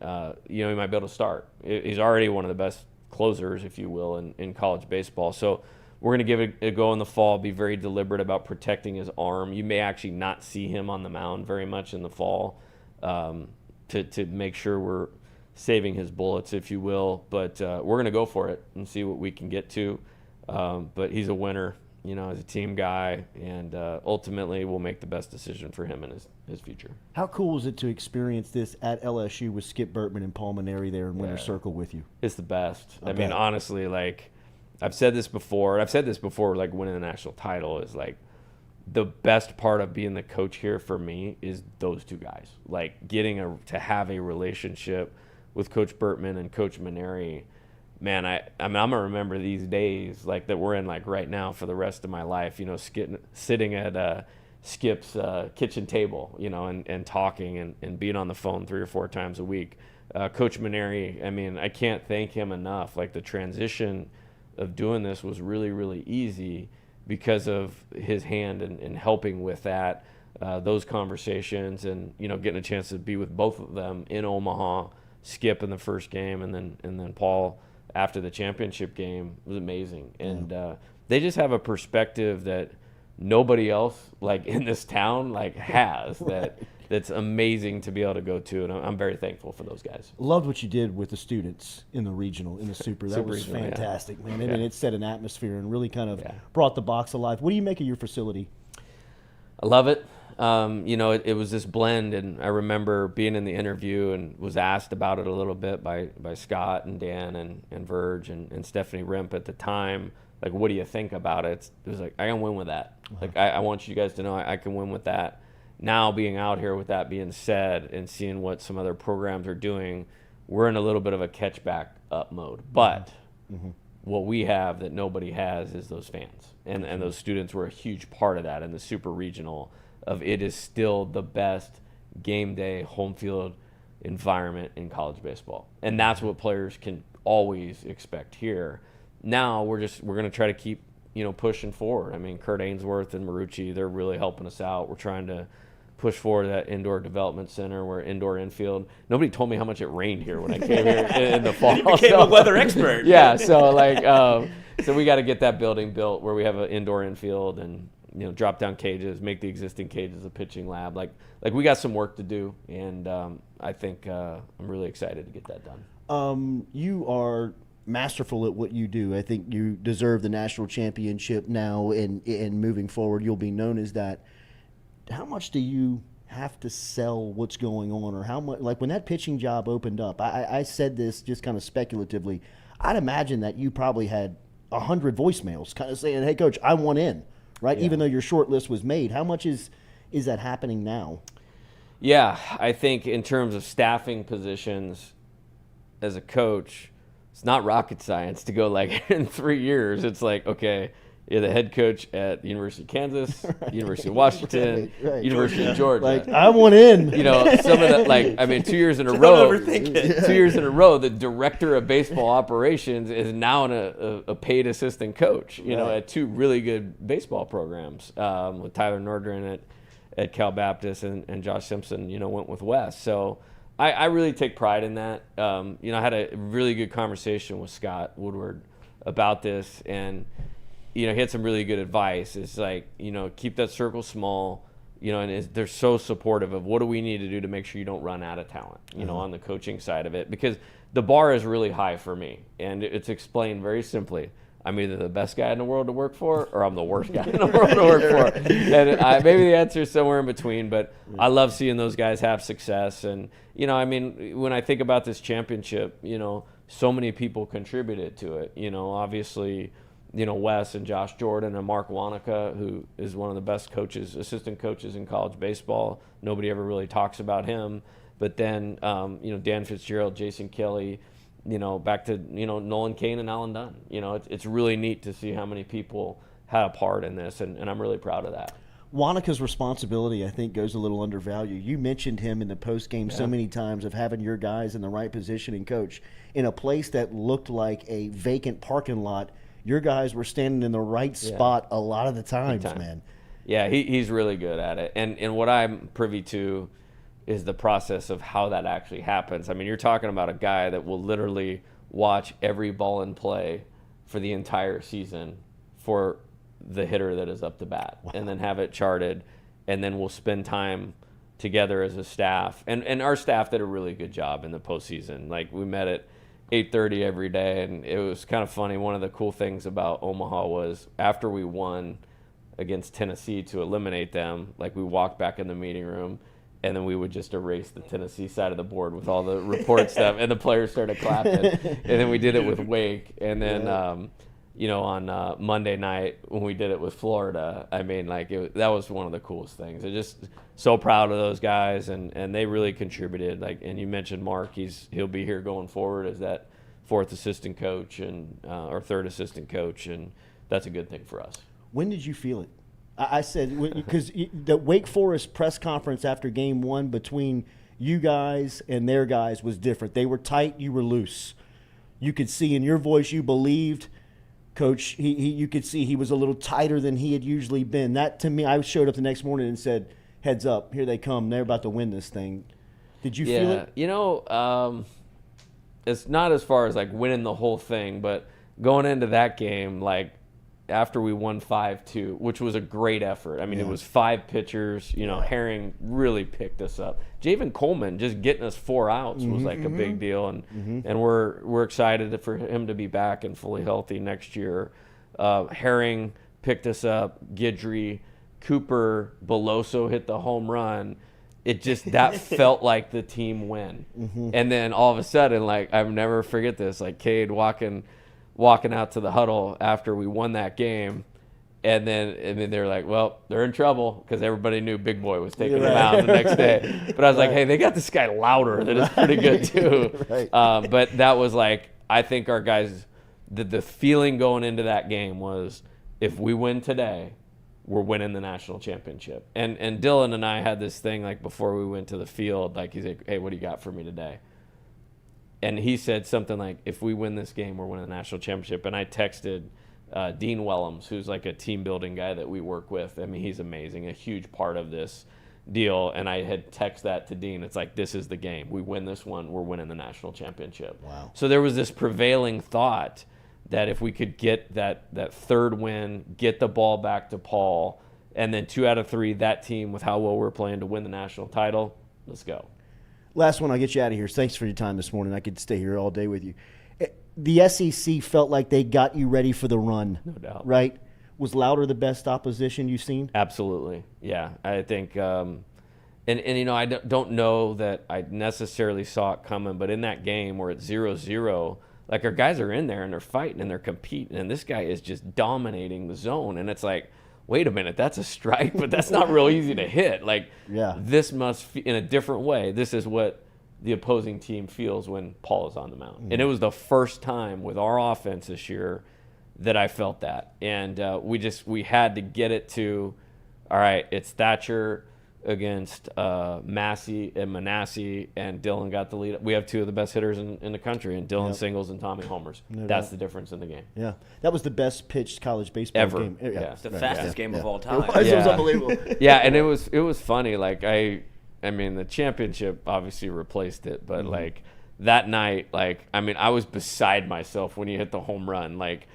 he might be able to start. He's already one of the best closers, if you will, in college baseball. So we're going to give it a go in the fall, be very deliberate about protecting his arm. You may actually not see him on the mound very much in the fall to make sure we're saving his bullets, if you will. But we're going to go for it and see what we can get to. But he's a winner, as a team guy, and ultimately we'll make the best decision for him and his future. How cool is it to experience this at LSU with Skip Bertman and Paul Maneri there in Winter Circle with you? It's the best. I mean, honestly, like, I've said this before, like winning the national title is like the best part of being the coach here for me is those two guys. Like getting to have a relationship with Coach Bertman and Coach Maneri. Man, I'm gonna remember these days like that we're in like right now for the rest of my life. Sitting at Skip's kitchen table, and talking and being on the phone 3 or 4 times a week. Coach Maneri, I mean, I can't thank him enough. Like the transition of doing this was really, really easy because of his hand and helping with that, those conversations, and getting a chance to be with both of them in Omaha. Skip in the first game, and then Paul after the championship game was amazing. And they just have a perspective that nobody else like in this town like has that's amazing to be able to go to, and I'm very thankful for those guys. Loved what you did with the students in the regional, in the super. That was fantastic, man. I mean, it set an atmosphere and really kind of brought the box alive. What do you make of your facility? I love it. It was this blend, and I remember being in the interview and was asked about it a little bit by Scott and Dan and Verge and Stephanie Rimp at the time. Like, what do you think about it? It was like, I can win with that. Like, I want you guys to know I can win with that. Now, being out here with that being said and seeing what some other programs are doing, we're in a little bit of a catch back up mode. But what we have that nobody has is those fans. And those students were a huge part of that in the super regional. It is still the best game day home field environment in college baseball. And that's what players can always expect here. Now we're going to try to keep, pushing forward. I mean, Kurt Ainsworth and Marucci, they're really helping us out. We're trying to push forward that indoor development center, where indoor infield. Nobody told me how much it rained here when I came here in the fall. You became a weather expert. Yeah, so so we got to get that building built where we have an indoor infield and drop down cages, make the existing cages a pitching lab. Like we got some work to do, and I think I'm really excited to get that done. You are masterful at what you do. I think you deserve the national championship now, and moving forward, you'll be known as that. How much do you have to sell what's going on, or how much? Like when that pitching job opened up, I said this just kind of speculatively. I'd imagine that you probably had 100 voicemails, kind of saying, "Hey, coach, I want in." Right, even though your short list was made, how much is that happening now? Yeah, I think in terms of staffing positions as a coach, it's not rocket science to go like in 3 years. It's like, okay, you're the head coach at the University of Kansas, University of Washington, University of Georgia. Like, I want in. Some of that, 2 years in a row. 2 years in a row, the director of baseball operations is now a paid assistant coach. At 2 really good baseball programs with Tyler Nordgren at Cal Baptist and Josh Simpson. Went with West. So I really take pride in that. I had a really good conversation with Scott Woodward about this, and he had some really good advice. It's like, keep that circle small, and they're so supportive of what do we need to do to make sure you don't run out of talent, on the coaching side of it, because the bar is really high for me, and it's explained very simply. I'm either the best guy in the world to work for, or I'm the worst guy in the world to work for. And maybe the answer is somewhere in between, but I love seeing those guys have success. And, when I think about this championship, so many people contributed to it. Obviously, Wes and Josh Jordan and Mark Wanaka, who is one of the best assistant coaches in college baseball. Nobody ever really talks about him. But then, Dan Fitzgerald, Jason Kelly, back to, Nolan Kane and Alan Dunn. It's really neat to see how many people had a part in this, and I'm really proud of that. Wanaka's responsibility, I think, goes a little undervalued. You mentioned him in the postgame so many times of having your guys in the right position, and coach, in a place that looked like a vacant parking lot, your guys were standing in the right spot a lot of the times, man. Yeah, he's really good at it. And what I'm privy to is the process of how that actually happens. I mean, you're talking about a guy that will literally watch every ball in play for the entire season for the hitter that is up to bat, and then have it charted, and then we'll spend time together as a staff. And our staff did a really good job in the postseason. Like, we met at 8:30 every day, and it was kind of funny. One of the cool things about Omaha was after we won against Tennessee to eliminate them, like, we walked back in the meeting room, and then we would just erase the Tennessee side of the board with all the report stuff, and the players started clapping. And then we did it with Wake, and then on Monday night when we did it with Florida, I mean, like, that was one of the coolest things. I'm just so proud of those guys, and they really contributed. Like, and you mentioned Mark, he'll be here going forward as that fourth assistant coach or third assistant coach, and that's a good thing for us. When did you feel it? I said, because the Wake Forest press conference after game one between you guys and their guys was different. They were tight, you were loose. You could see in your voice you believed. Coach, you could see he was a little tighter than he had usually been. That, to me, I showed up the next morning and said, heads up, here they come. They're about to win this thing. Did you feel it? You know, it's not as far as, like, winning the whole thing, but going into that game, like, after we won 5-2, which was a great effort. I mean, it was 5 pitchers. You know, Herring really picked us up. Javen Coleman just getting us 4 outs was like a big deal, and we're excited for him to be back and fully healthy next year. Herring picked us up. Guidry, Cooper, Beloso hit the home run. It just, that felt like the team win. And then all of a sudden, like, I'll never forget this, like, Cade walking out to the huddle after we won that game, and then they're like, well, they're in trouble, because everybody knew Big Boy was taking them out the next day. But I was like, hey, they got this guy Louder that is pretty good too. But that was like, I think our guys, the feeling going into that game was, if we win today, we're winning the national championship. And Dylan and I had this thing, like, before we went to the field, like, he's like, hey, what do you got for me today? And he said something like, if we win this game, we're winning the national championship. And I texted Dean Wellams, who's like a team building guy that we work with. I mean, he's amazing, a huge part of this deal. And I had texted that to Dean. It's like, this is the game. We win this one, we're winning the national championship. Wow. So there was this prevailing thought that if we could get that third win, get the ball back to Paul, and then 2 out of 3, that team with how well we're playing to win the national title, let's go. Last one, I'll get you out of here. Thanks for your time this morning. I could stay here all day with you. The SEC felt like they got you ready for the run. No doubt. Right? Was Louder the best opposition you've seen? Absolutely. Yeah. I think, and you know, I don't know that I necessarily saw it coming, but in that game where it's 0-0, like, our guys are in there and they're fighting and they're competing, and this guy is just dominating the zone. And it's like, wait a minute, that's a strike, but that's not real easy to hit. Like, this must, in a different way, this is what the opposing team feels when Paul is on the mound. And it was the first time with our offense this year that I felt that. And we had to get it to, all right, it's Thatcher against Massey and Manasseh, and Dylan got the lead. We have 2 of the best hitters in the country, and Dylan singles and Tommy homers. That's the difference in the game. Yeah, that was the best pitched college baseball ever. game. It's the fastest game of all time. It was unbelievable. Yeah, and it was funny. Like, I mean, the championship obviously replaced it, but like, that night, like, I mean, I was beside myself when he hit the home run. Like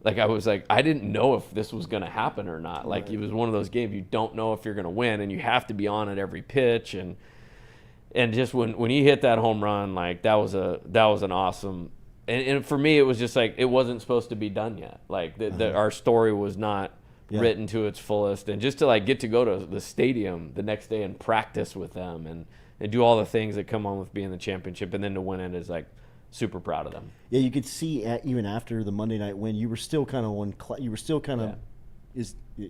I was like, I didn't know if this was going to happen or not. Like, it was one of those games you don't know if you're going to win, and you have to be on at every pitch. And just when he hit that home run, like, that was an awesome. And for me, it was just like, it wasn't supposed to be done yet. Like, our story was not written to its fullest. And just to, like, get to go to the stadium the next day and practice with them and do all the things that come on with being the championship, and then to win it is like, super proud of them. Yeah, you could see even after the Monday night win, you were still kind of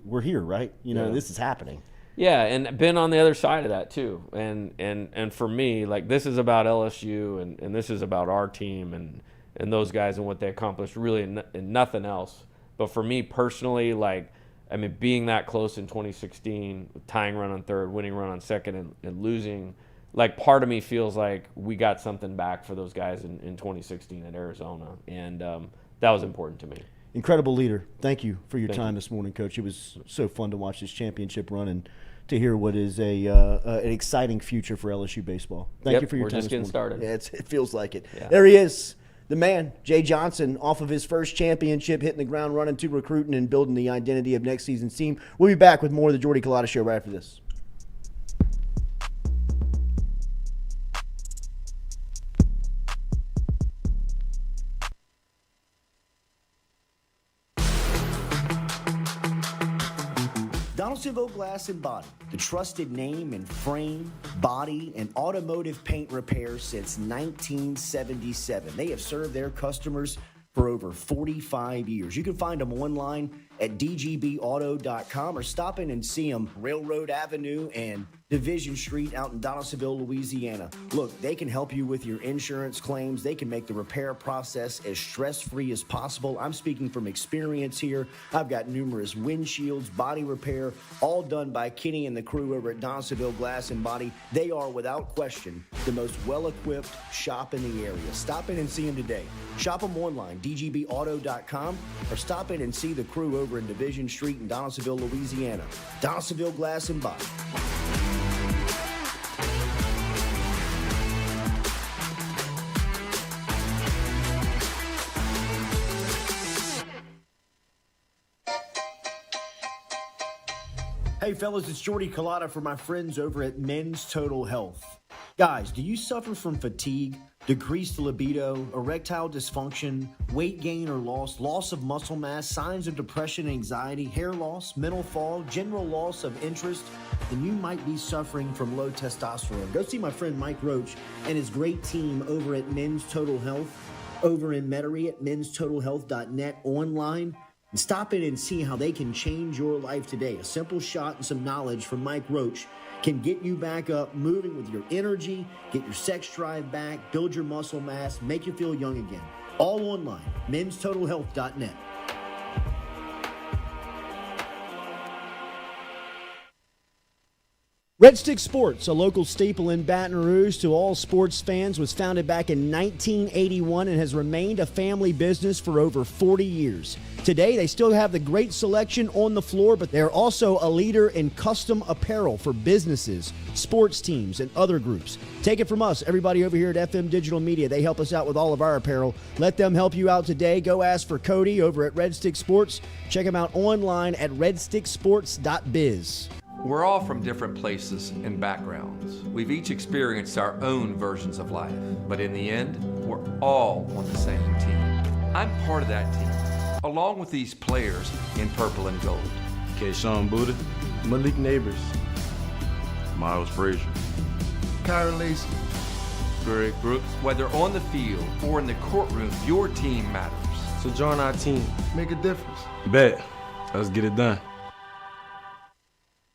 we're here, right? You know, this is happening. Yeah, and been on the other side of that too. And for me, like, this is about LSU, and this is about our team and those guys and what they accomplished, really, and nothing else. But for me personally, like, I mean, being that close in 2016, tying run on third, winning run on second, and losing, like, part of me feels like we got something back for those guys in 2016 at Arizona, and that was important to me. Incredible leader. Thank you for your time this morning, Coach. It was so fun to watch this championship run and to hear what is an exciting future for LSU baseball. Thank you for your time. We're just getting started. Yeah, it feels like it. Yeah. There he is, the man, Jay Johnson, off of his first championship, hitting the ground running to recruiting and building the identity of next season's team. We'll be back with more of the Jordy Culotta Show right after this. Donaldsonville Glass and Body, the trusted name in frame, body, and automotive paint repair since 1977. They have served their customers for over 45 years. You can find them online at dgbauto.com or stop in and see them Railroad Avenue and Division Street out in Donaldsonville, Louisiana. Look, they can help you with your insurance claims. They can make the repair process as stress-free as possible. I'm speaking from experience here. I've got numerous windshields, body repair, all done by Kenny and the crew over at Donaldsonville Glass and Body. They are, without question, the most well-equipped shop in the area. Stop in and see them today. Shop them online, dgbauto.com, or stop in and see the crew over in Division Street in Donaldsonville, Louisiana. Donaldsonville Glass and Body. Hey fellas, it's Jordy Culotta for my friends over at Men's Total Health. Guys, do you suffer from fatigue, decreased libido, erectile dysfunction, weight gain or loss of muscle mass, signs of depression, anxiety, hair loss, mental fog, general loss of interest? Then you might be suffering from low testosterone. Go see my friend Mike Roach and his great team over at Men's Total Health over in Metairie at menstotalhealth.net online. And stop in and see how they can change your life today. A simple shot and some knowledge from Mike Roach can get you back up, moving with your energy, get your sex drive back, build your muscle mass, make you feel young again. All online, menstotalhealth.net. Red Stick Sports, a local staple in Baton Rouge to all sports fans, was founded back in 1981 and has remained a family business for over 40 years. Today, they still have the great selection on the floor, but they're also a leader in custom apparel for businesses, sports teams, and other groups. Take it from us, everybody over here at FM Digital Media. They help us out with all of our apparel. Let them help you out today. Go ask for Cody over at Red Stick Sports. Check him out online at redsticksports.biz. We're all from different places and backgrounds. We've each experienced our own versions of life, but in the end, we're all on the same team. I'm part of that team, along with these players in purple and gold. Kayshawn Buddha, Malik Neighbors, Miles Frazier, Kyron Lacy, Greg Brooks. Whether on the field or in the courtroom, your team matters. So join our team. make a difference. Bet. Let's get it done.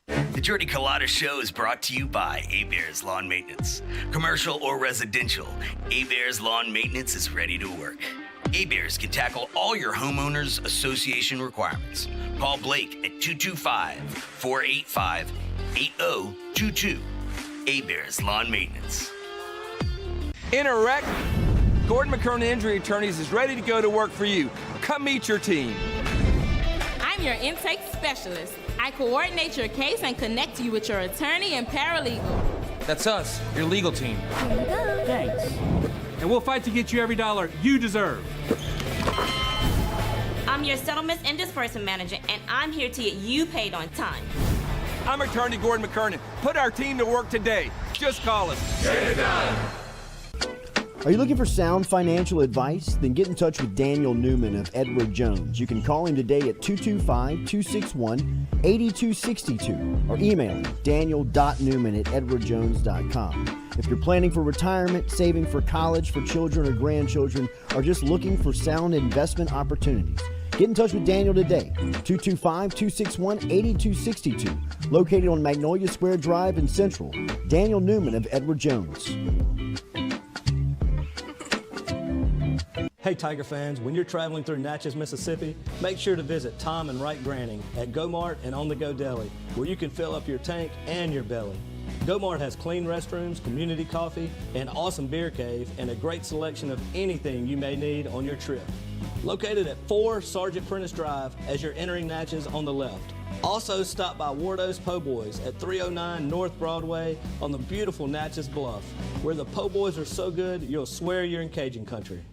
The Jordy Culotta Show is brought to you by A-Bears Lawn Maintenance. Commercial or residential, A-Bears Lawn Maintenance is ready to work. A-Bears can tackle all your homeowners association requirements. Call Blake at 225-485-8022. A-Bears Lawn Maintenance. In a wreck, Gordon McKernan Injury Attorneys is ready to go to work for you. Come meet your team. I'm your intake specialist. I coordinate your case and connect you with your attorney and paralegal. That's us, your legal team. Here we go. Thanks. And we'll fight to get you every dollar you deserve. I'm your settlements and disbursement manager, and I'm here to get you paid on time. I'm attorney Gordon McKernan. Put our team to work today. Just call us. Get it done. Are you looking for sound financial advice? Then get in touch with Daniel Newman of Edward Jones. You can call him today at 225-261-8262 or email him daniel.newman@edwardjones.com. If you're planning for retirement, saving for college, for children or grandchildren, or just looking for sound investment opportunities, get in touch with Daniel today, 225-261-8262, located on Magnolia Square Drive in Central. Daniel Newman of Edward Jones. Hey Tiger fans, when you're traveling through Natchez, Mississippi, make sure to visit Tom and Wright Granning at Go-Mart and On The Go Deli, where you can fill up your tank and your belly. Go-Mart has clean restrooms, community coffee, an awesome beer cave, and a great selection of anything you may need on your trip. Located at 4 Sergeant Prentice Drive as you're entering Natchez on the left. Also stop by Wardo's Po' Boys at 309 North Broadway on the beautiful Natchez Bluff, where the Po' Boys are so good you'll swear you're in Cajun country.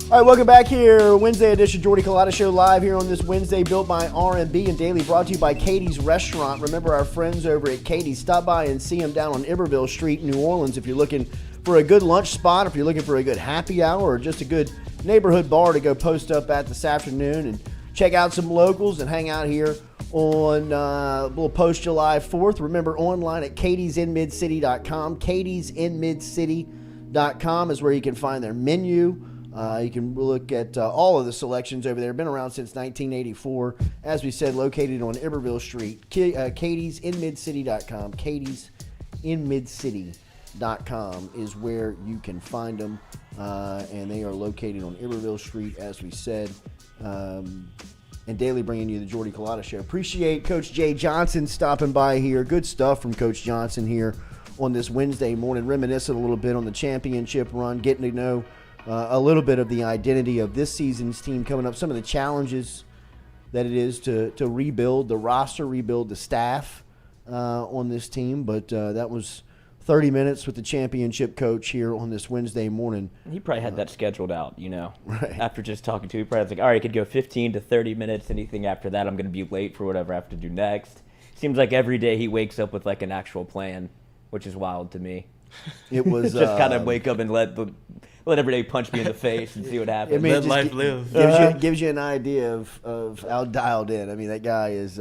All right, welcome back here. Wednesday edition Jordy Culotta Show live here on this Wednesday, built by R&B and daily brought to you by Katie's Restaurant. Remember our friends over at Katie's. Stop by and see them down on Iberville Street in New Orleans if you're looking for a good lunch spot, if you're looking for a good happy hour, or just a good neighborhood bar to go post up at this afternoon and check out some locals and hang out here on little post July 4th. Remember, online at katiesinmidcity.com. katiesinmidcity.com is where you can find their menu. You can look at all of the selections over there. Been around since 1984. As we said, located on Iberville Street. katiesinmidcity.com. katiesinmidcity.com is where you can find them. And they are located on Iberville Street, as we said. And daily bringing you the Jordy Culotta Show. Appreciate Coach Jay Johnson stopping by here. Good stuff from Coach Johnson here on this Wednesday morning. Reminiscing a little bit on the championship run, getting to know a little bit of the identity of this season's team coming up, some of the challenges that it is to rebuild the roster, rebuild the staff on this team. But that was 30 minutes with the championship coach here on this Wednesday morning. He probably had that scheduled out, right. After just talking to him. He probably was like, all right, I could go 15 to 30 minutes. Anything after that, I'm going to be late for whatever I have to do next. Seems like every day he wakes up with like an actual plan, which is wild to me. It was just kind of wake up and let every day punch me in the face and see what happens. I mean, let life live. Gives you an idea of how dialed in. I mean, that guy is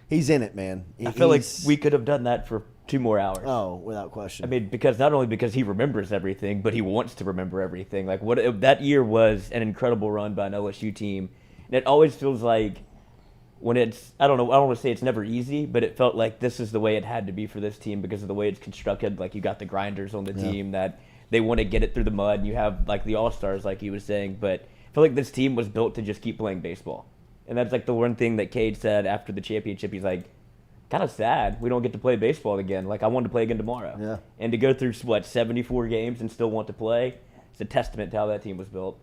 he's in it, man. I feel like we could have done that for 2 more hours. Oh, without question. I mean, because not only because he remembers everything, but he wants to remember everything. Like that year was an incredible run by an LSU team, and it always feels like when it's, I don't want to say it's never easy, but it felt like this is the way it had to be for this team because of the way it's constructed. Like you got the grinders on the team that they want to get it through the mud, and you have like the all-stars, like he was saying. But I feel like this team was built to just keep playing baseball, and that's like the one thing that Cade said after the championship. He's like, kind of sad we don't get to play baseball again. Like I want to play again tomorrow. Yeah. And to go through 74 games and still want to play, it's a testament to how that team was built.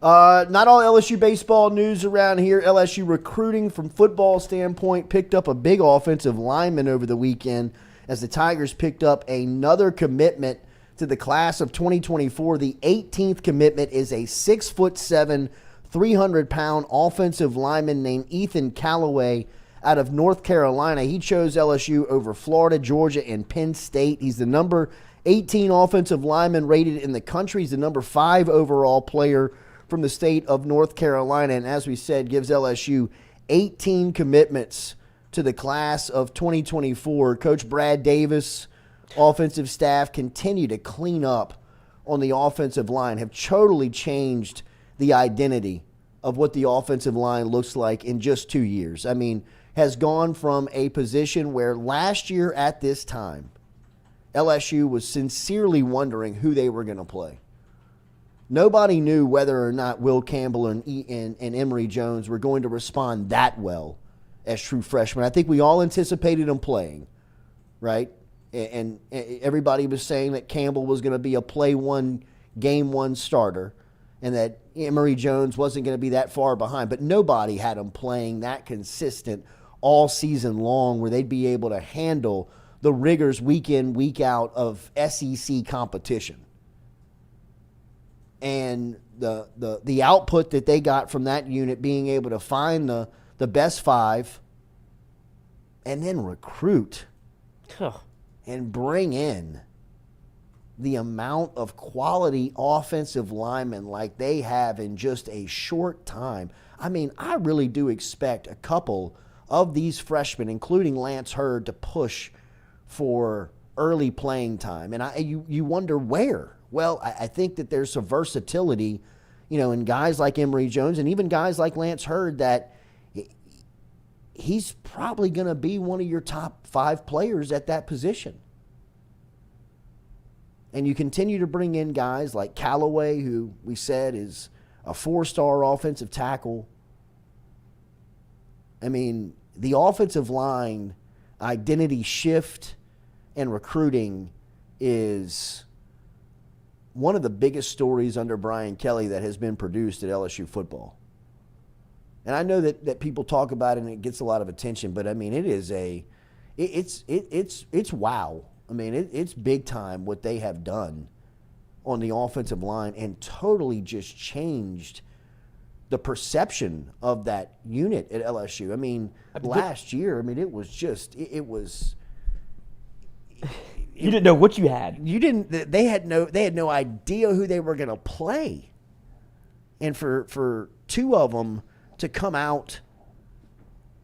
Not all LSU baseball news around here. LSU recruiting from football standpoint picked up a big offensive lineman over the weekend as the Tigers picked up another commitment to the class of 2024. The 18th commitment is a 6'7", 300-pound offensive lineman named Ethan Callaway out of North Carolina. He chose LSU over Florida, Georgia, and Penn State. He's the number 18 offensive lineman rated in the country. He's the number 5 overall player from the state of North Carolina, and as we said, gives LSU 18 commitments to the class of 2024. Coach Brad Davis, offensive staff continue to clean up on the offensive line, have totally changed the identity of what the offensive line looks like in just 2 years. I mean, has gone from a position where last year at this time, LSU was sincerely wondering who they were going to play. Nobody knew whether or not Will Campbell and Emory Jones were going to respond that well as true freshmen. I think we all anticipated them playing, right? And everybody was saying that Campbell was going to be a play one, game one starter, and that Emory Jones wasn't going to be that far behind. But nobody had them playing that consistent all season long where they'd be able to handle the rigors week in, week out of SEC competition. And the output that they got from that unit, being able to find the best 5 and then recruit and bring in the amount of quality offensive linemen like they have in just a short time. I mean, I really do expect a couple of these freshmen, including Lance Hurd, to push for early playing time. And you wonder where. Well, I think that there's some versatility, in guys like Emory Jones and even guys like Lance Hurd that he's probably going to be one of your top 5 players at that position. And you continue to bring in guys like Callaway, who we said is a 4-star offensive tackle. I mean, the offensive line identity shift and recruiting is one of the biggest stories under Brian Kelly that has been produced at LSU football. And I know that people talk about it and it gets a lot of attention, but I mean, it's wow. I mean, it's big time what they have done on the offensive line and totally just changed the perception of that unit at LSU. I mean, last year, I mean, it was just, it was. You didn't know what you had. You didn't. They had no idea who they were going to play, and for two of them to come out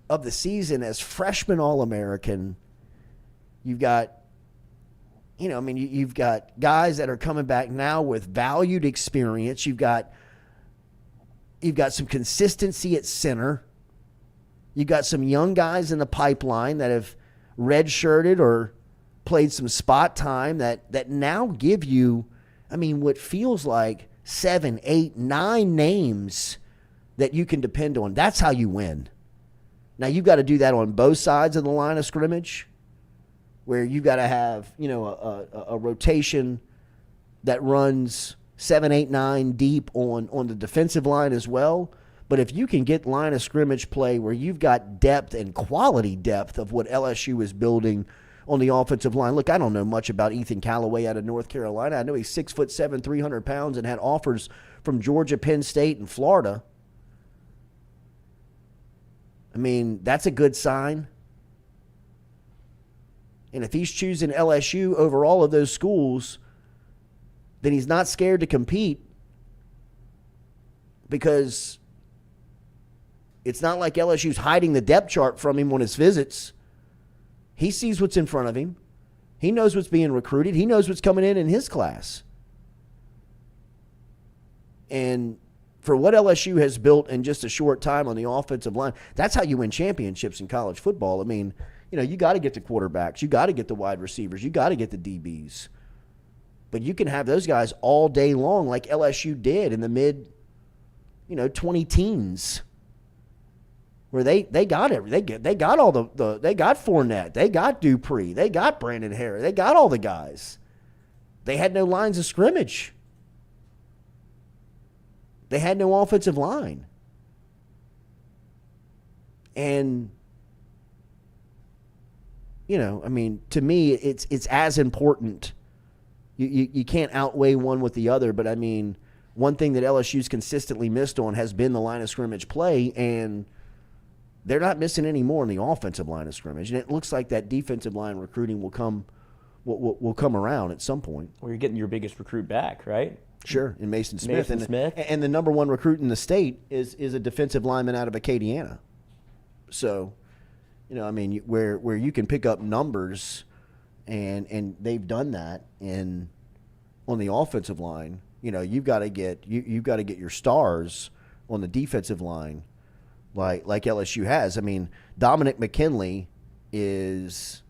of the season as freshman All-American, you've got, you've got guys that are coming back now with valued experience. You've got some consistency at center. You've got some young guys in the pipeline that have redshirted or played some spot time that now give you, what feels like 7, 8, 9 names that you can depend on. That's how you win. Now, you've got to do that on both sides of the line of scrimmage, where you've got to have, a rotation that runs 7, 8, 9 deep on the defensive line as well. But if you can get line of scrimmage play where you've got depth and quality depth of what LSU is building on the offensive line. Look, I don't know much about Ethan Callaway out of North Carolina. I know he's 6'7", 300 pounds, and had offers from Georgia, Penn State, and Florida. That's a good sign. And if he's choosing LSU over all of those schools, then he's not scared to compete, because it's not like LSU's hiding the depth chart from him on his visits. He sees what's in front of him. He knows what's being recruited. He knows what's coming in his class. And for what LSU has built in just a short time on the offensive line, that's how you win championships in college football. You got to get the quarterbacks. You got to get the wide receivers. You got to get the DBs. But you can have those guys all day long like LSU did in the mid, 20 teens. Where they got it. They got all they got Fournette. They got Dupree. They got Brandon Harris. They got all the guys. They had no lines of scrimmage. They had no offensive line. And, to me, it's as important. You can't outweigh one with the other, but one thing that LSU's consistently missed on has been the line of scrimmage play, and they're not missing any more in the offensive line of scrimmage. And it looks like that defensive line recruiting will come around at some point. Well, you're getting your biggest recruit back, right? Sure, in Mason Smith. And the number one recruit in the state is a defensive lineman out of Acadiana. So, where you can pick up numbers, and they've done that on the offensive line. You've got to get your stars on the defensive line. Like LSU has. Dominic McKinley he's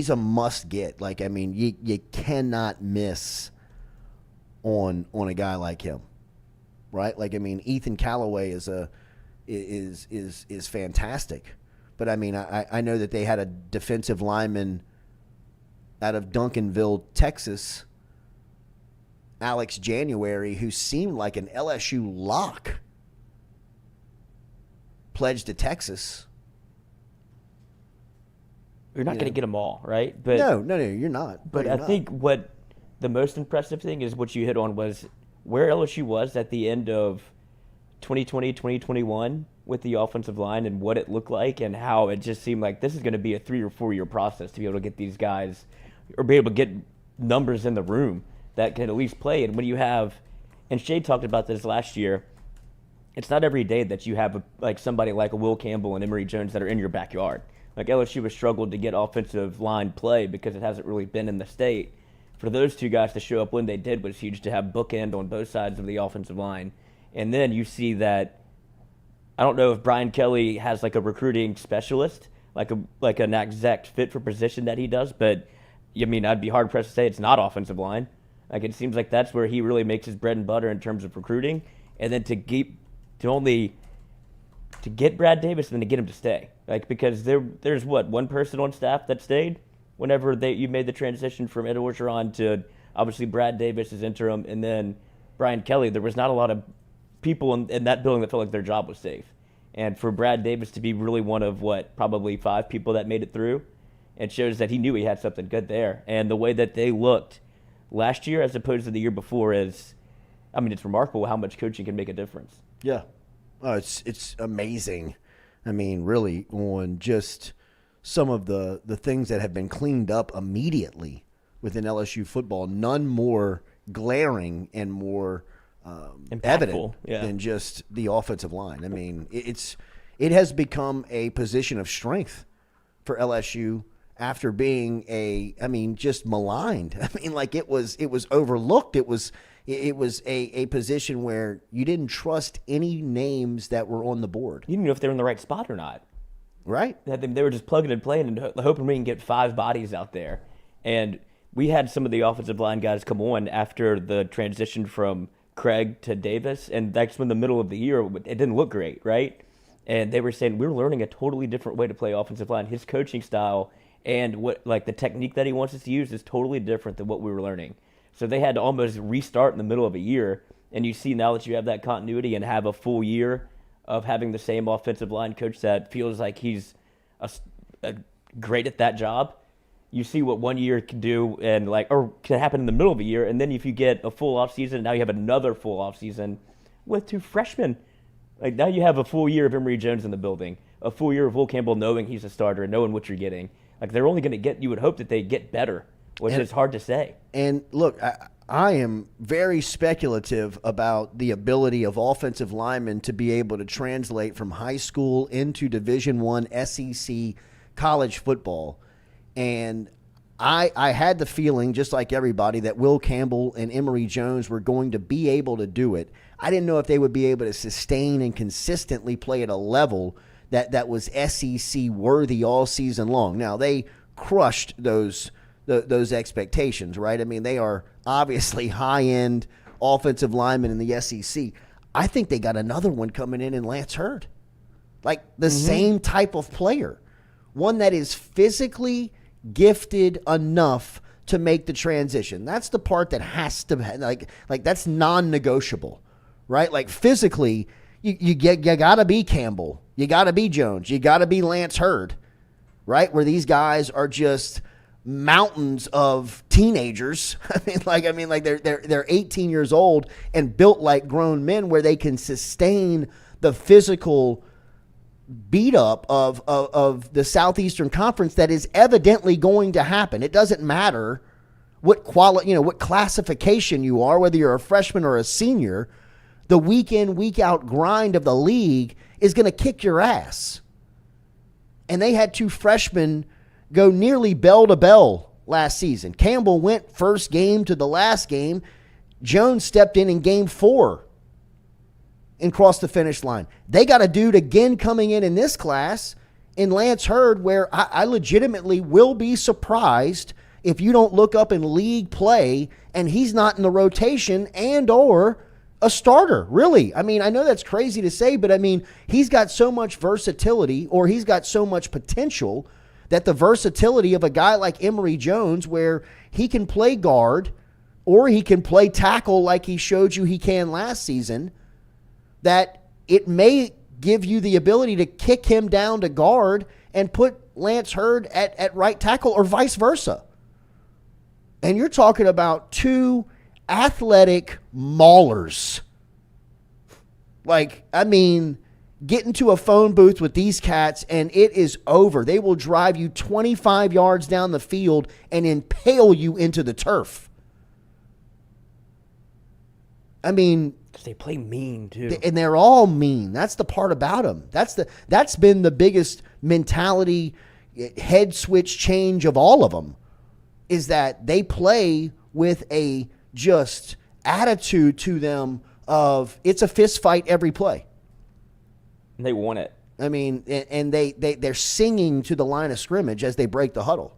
a must get. You cannot miss on a guy like him, right? Ethan Callaway is fantastic, but I know that they had a defensive lineman out of Duncanville, Texas, Alex January, who seemed like an LSU lock, pledged to Texas. You're not going to get them all, right? But no, you're not. But I think what the most impressive thing is what you hit on was where LSU was at the end of 2020, 2021 with the offensive line and what it looked like, and how it just seemed like this is going to be a 3 or 4 year process to be able to get these guys or be able to get numbers in the room that can at least play. And when you have, and Shade talked about this last year, it's not every day that you have somebody like a Will Campbell and Emory Jones that are in your backyard. LSU has struggled to get offensive line play because it hasn't really been in the state. For those two guys to show up when they did was huge, to have bookend on both sides of the offensive line. And then you see that, I don't know if Brian Kelly has a recruiting specialist, like an exact fit for position that he does, but I'd be hard pressed to say it's not offensive line. It seems like that's where he really makes his bread and butter in terms of recruiting, and then to get Brad Davis and then to get him to stay. Because there's one person on staff that stayed whenever you made the transition from Ed Orgeron to obviously Brad Davis as interim, and then Brian Kelly. There was not a lot of people in that building that felt like their job was safe. And for Brad Davis to be really one of probably 5 people that made it through, It shows that he knew he had something good there. And the way that they looked last year as opposed to the year before is, I mean, it's remarkable how much coaching can make a difference. Yeah. Oh, it's amazing. I mean, really, on just some of the things that have been cleaned up immediately within LSU football, none more glaring and more evident than just the offensive line. I mean, it has become a position of strength for LSU after being just maligned. I mean, like it was overlooked. It was a position where you didn't trust any names that were on the board. You didn't know if they were in the right spot or not. Right. They were just plugging and playing and hoping we can get 5 bodies out there. And we had some of the offensive line guys come on after the transition from Craig to Davis, and that's when the middle of the year, it didn't look great, right? And they were saying, we're learning a totally different way to play offensive line. His coaching style and the technique that he wants us to use is totally different than what we were learning. So they had to almost restart in the middle of a year, and you see now that you have that continuity and have a full year of having the same offensive line coach that feels like he's great at that job. You see what 1 year can do or can happen in the middle of a year, and then if you get a full offseason, now you have another full offseason with 2 freshmen. Like now you have a full year of Emory Jones in the building, a full year of Will Campbell knowing he's a starter and knowing what you're getting. Like they're only going to you would hope that they get better, which is hard to say. And look, I am very speculative about the ability of offensive linemen to be able to translate from high school into Division I SEC college football. And I had the feeling, just like everybody, that Will Campbell and Emory Jones were going to be able to do it. I didn't know if they would be able to sustain and consistently play at a level that was SEC worthy all season long. Now, they crushed those expectations, right? I mean, they are obviously high-end offensive linemen in the SEC. I think they got another one coming in Lance Hurd. Like the same type of player. One that is physically gifted enough to make the transition. That's the part that has to, like that's non-negotiable, right? Like physically, you got to be Campbell. You got to be Jones. You got to be Lance Hurd, right? Where these guys are just mountains of teenagers. I mean, they're 18 years old and built like grown men, where they can sustain the physical beat up of the Southeastern Conference that is evidently going to happen. It doesn't matter what what classification you are, whether you're a freshman or a senior. The week in, week out grind of the league is going to kick your ass. And they had 2 freshmen go nearly bell to bell last season. Campbell went first game to the last game. Jones stepped in game 4 and crossed the finish line. They got a dude again coming in this class in Lance Hurd, where I legitimately will be surprised if you don't look up in league play and he's not in the rotation and or a starter, really. I mean, I know that's crazy to say, but I mean, he's got so much versatility, or he's got so much potential, that the versatility of a guy like Emory Jones, where he can play guard or he can play tackle like he showed you he can last season, that it may give you the ability to kick him down to guard and put Lance Hurd at right tackle, or vice versa. And you're talking about 2 athletic maulers. Like, I mean, get into a phone booth with these cats and it is over. They will drive you 25 yards down the field and impale you into the turf. I mean, because they play mean too, and they're all mean. That's the part about them. That's been the biggest mentality head switch change of all of them, is that they play with a just attitude to them of it's a fist fight every play. And they want it. I mean, and they're singing to the line of scrimmage as they break the huddle.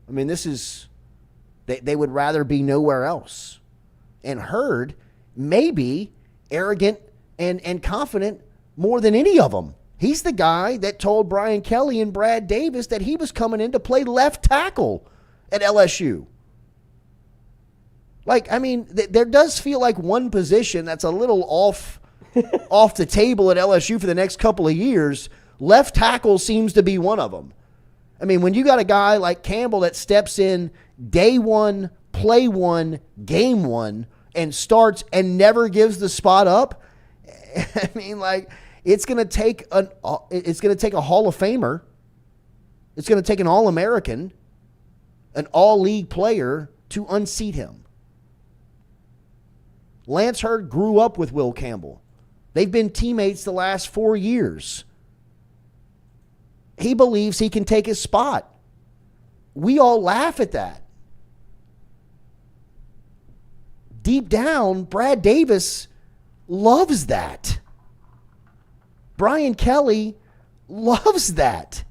I mean, this is they would rather be nowhere else. And Hurd may be arrogant and confident more than any of them. He's the guy that told Brian Kelly and Brad Davis that he was coming in to play left tackle at LSU. Like, I mean, there does feel like one position that's a little off the table at LSU for the next couple of years. Left tackle seems to be one of them. I mean, when you got a guy like Campbell that steps in day one, play one, game one, and starts and never gives the spot up, I mean, like, it's going to take a Hall of Famer. It's going to take an All-American, an all-league player to unseat him. Lance Hurd grew up with Will Campbell. They've been teammates the last 4 years. He believes he can take his spot. We all laugh at that. Deep down, Brad Davis loves that. Brian Kelly loves that.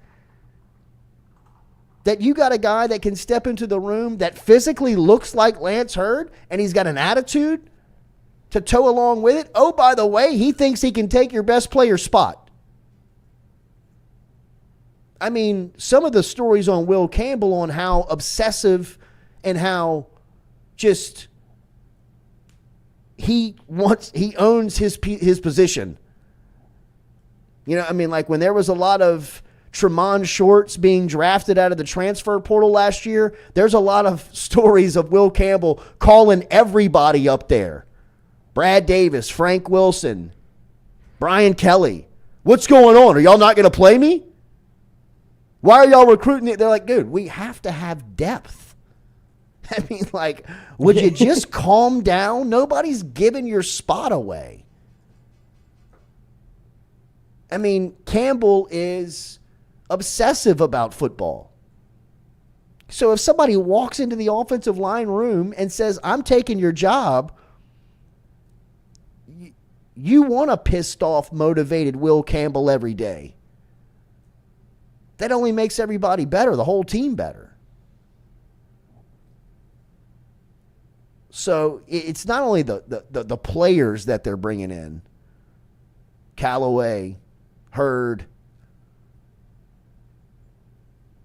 That you got a guy that can step into the room that physically looks like Lance Hurd, and he's got an attitude to tow along with it. Oh, by the way, he thinks he can take your best player spot. I mean, some of the stories on Will Campbell on how obsessive and how just he owns his position. You know, I mean, like when there was a lot of Tremont Shorts being drafted out of the transfer portal last year, there's a lot of stories of Will Campbell calling everybody up there. Brad Davis, Frank Wilson, Brian Kelly. What's going on? Are y'all not going to play me? Why are y'all recruiting it? They're like, dude, we have to have depth. I mean, like, would you just calm down? Nobody's giving your spot away. I mean, Campbell is obsessive about football. So if somebody walks into the offensive line room and says, I'm taking your job, you want a pissed off, motivated Will Campbell every day. That only makes everybody better, the whole team better. So it's not only the players that they're bringing in, Callaway, Hurd.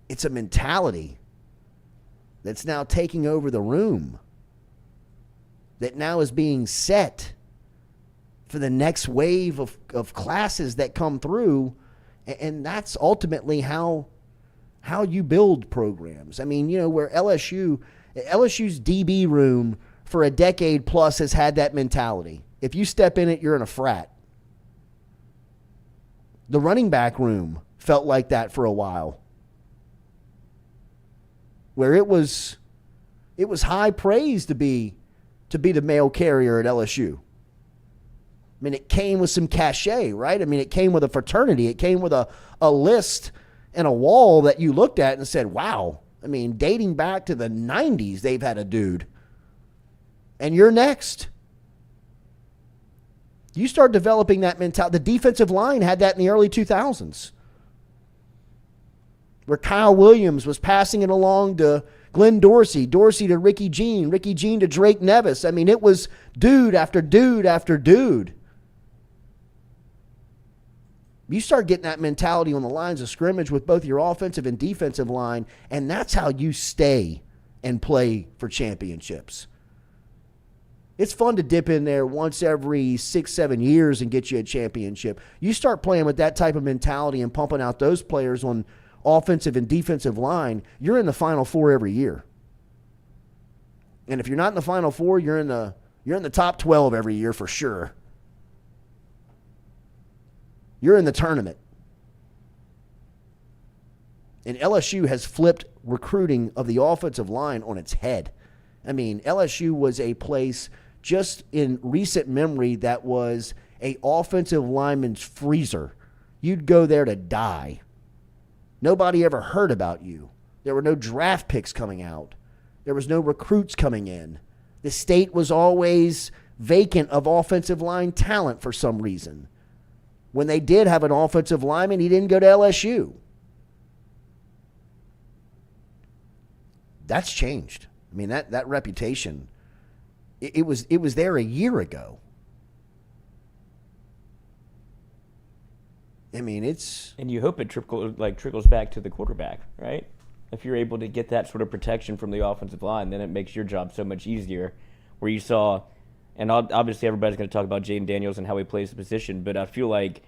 It's a mentality that's now taking over the room, that now is being set for the next wave of classes that come through. And that's ultimately how you build programs. I mean, you know, where LSU's DB room for a decade plus has had that mentality. If you step in it, you're in a frat. The running back room felt like that for a while, where it was high praise to be the mail carrier at LSU. I mean, it came with some cachet, right? I mean, it came with a fraternity. It came with a list and a wall that you looked at and said, wow. I mean, dating back to the 90s, they've had a dude. And you're next. You start developing that mentality. The defensive line had that in the early 2000s, where Kyle Williams was passing it along to Glenn Dorsey, Dorsey to Ricky Jean to Drake Nevis. I mean, it was dude after dude after dude. You start getting that mentality on the lines of scrimmage with both your offensive and defensive line, and that's how you stay and play for championships. It's fun to dip in there once every 6-7 years and get you a championship. You start playing with that type of mentality and pumping out those players on offensive and defensive line, you're in the Final Four every year. And if you're not in the Final Four, you're in the top 12 every year for sure. You're in the tournament. And LSU has flipped recruiting of the offensive line on its head. I mean, LSU was a place just in recent memory that was a offensive lineman's freezer. You'd go there to die. Nobody ever heard about you. There were no draft picks coming out. There was no recruits coming in. The state was always vacant of offensive line talent for some reason. When they did have an offensive lineman, he didn't go to LSU. That's changed. I mean, that reputation, it was there a year ago. I mean, and you hope it trickles back to the quarterback, right? If you're able to get that sort of protection from the offensive line, then it makes your job so much easier. Where you saw, and obviously everybody's going to talk about Jaden Daniels and how he plays the position, but I feel like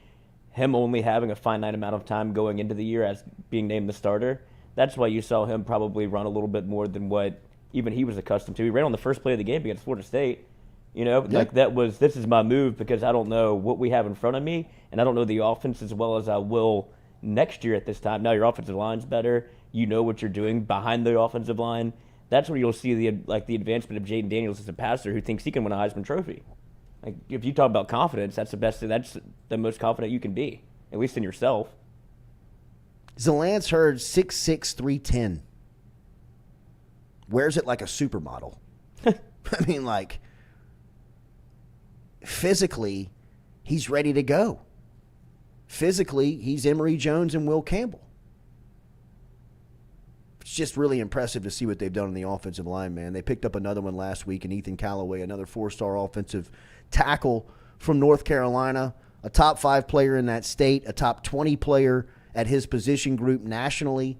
him only having a finite amount of time going into the year as being named the starter, That's why you saw him probably run a little bit more than what even he was accustomed to. He ran on the first play of the game against Florida State. Like this is my move because I don't know what we have in front of me, and I don't know the offense as well as I will next year at this time. Now your offensive line's better. You know what you're doing behind the offensive line. That's where you'll see the advancement of Jaden Daniels as a passer who thinks he can win a Heisman Trophy. Like if you talk about confidence, that's the best. That's the most confident you can be, at least in yourself. Zalance Hurd 6'6", 310. Wears it like a supermodel. I mean, like, physically, he's ready to go. Physically, he's Emory Jones and Will Campbell. It's just really impressive to see what they've done on the offensive line, man. They picked up another one last week in Ethan Callaway, another 4-star offensive tackle from North Carolina, a top 5 player in that state, a top 20 player at his position group nationally.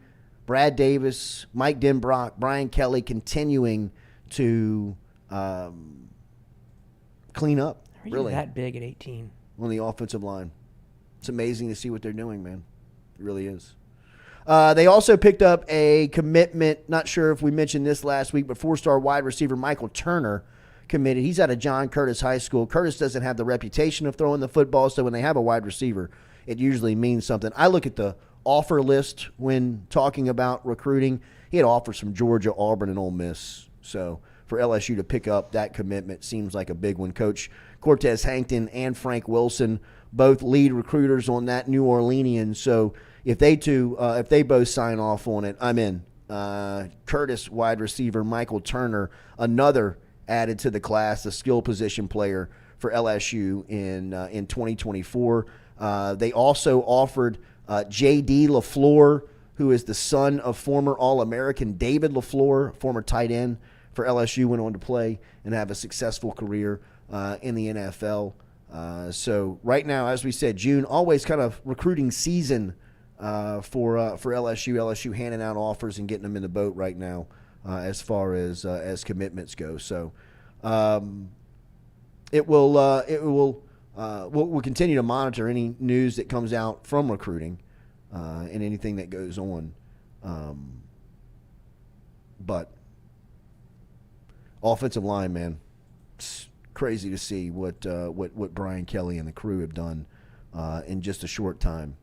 Brad Davis, Mike Denbrock, Brian Kelly continuing to clean up. Are you really that big at 18? On the offensive line. It's amazing to see what they're doing, man. It really is. They also picked up a commitment, not sure if we mentioned this last week, but 4-star wide receiver Michael Turner committed. He's out of John Curtis High School. Curtis doesn't have the reputation of throwing the football, so when they have a wide receiver, it usually means something. I look at the offer list when talking about recruiting. He had offers from Georgia, Auburn, and Ole Miss. So for LSU to pick up that commitment seems like a big one. Coach Cortez Hankton and Frank Wilson, both lead recruiters on that New Orleanian. So if they both sign off on it, I'm in. Curtis wide receiver Michael Turner, another added to the class, a skill position player for LSU in 2024. They also offered J.D. LaFleur, who is the son of former All-American David LaFleur, former tight end for LSU, went on to play and have a successful career in the NFL. So right now, as we said, June, always kind of recruiting season for LSU. LSU handing out offers and getting them in the boat right now as far as commitments go. So we'll continue to monitor any news that comes out from recruiting and anything that goes on. But offensive line, man, it's crazy to see what Brian Kelly and the crew have done in just a short time.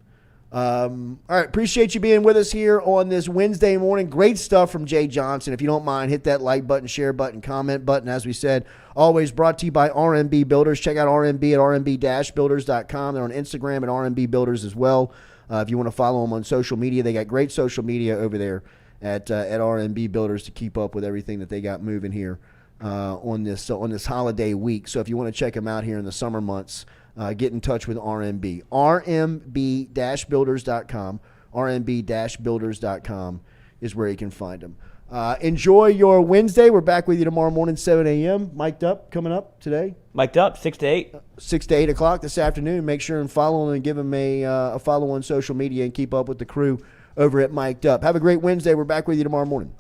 All right, appreciate you being with us here on this Wednesday morning. Great stuff from Jay Johnson. If you don't mind, hit that like button, share button, comment button. As we said, always brought to you by RMB Builders. Check out RMB at rmb-builders.com. They're on Instagram at RMB Builders as well. If you want to follow them on social media, they got great social media over there at RMB Builders to keep up with everything that they got moving here on this holiday week. So if you want to check them out here in the summer months, get in touch with RMB. RMB-builders.com. RMB-builders.com is where you can find them. Enjoy your Wednesday. We're back with you tomorrow morning, 7 a.m. Mic'd up, coming up today. Mic'd up, 6 to 8. 6 to 8 o'clock this afternoon. Make sure and follow them and give them a follow on social media and keep up with the crew over at Mic'd Up. Have a great Wednesday. We're back with you tomorrow morning.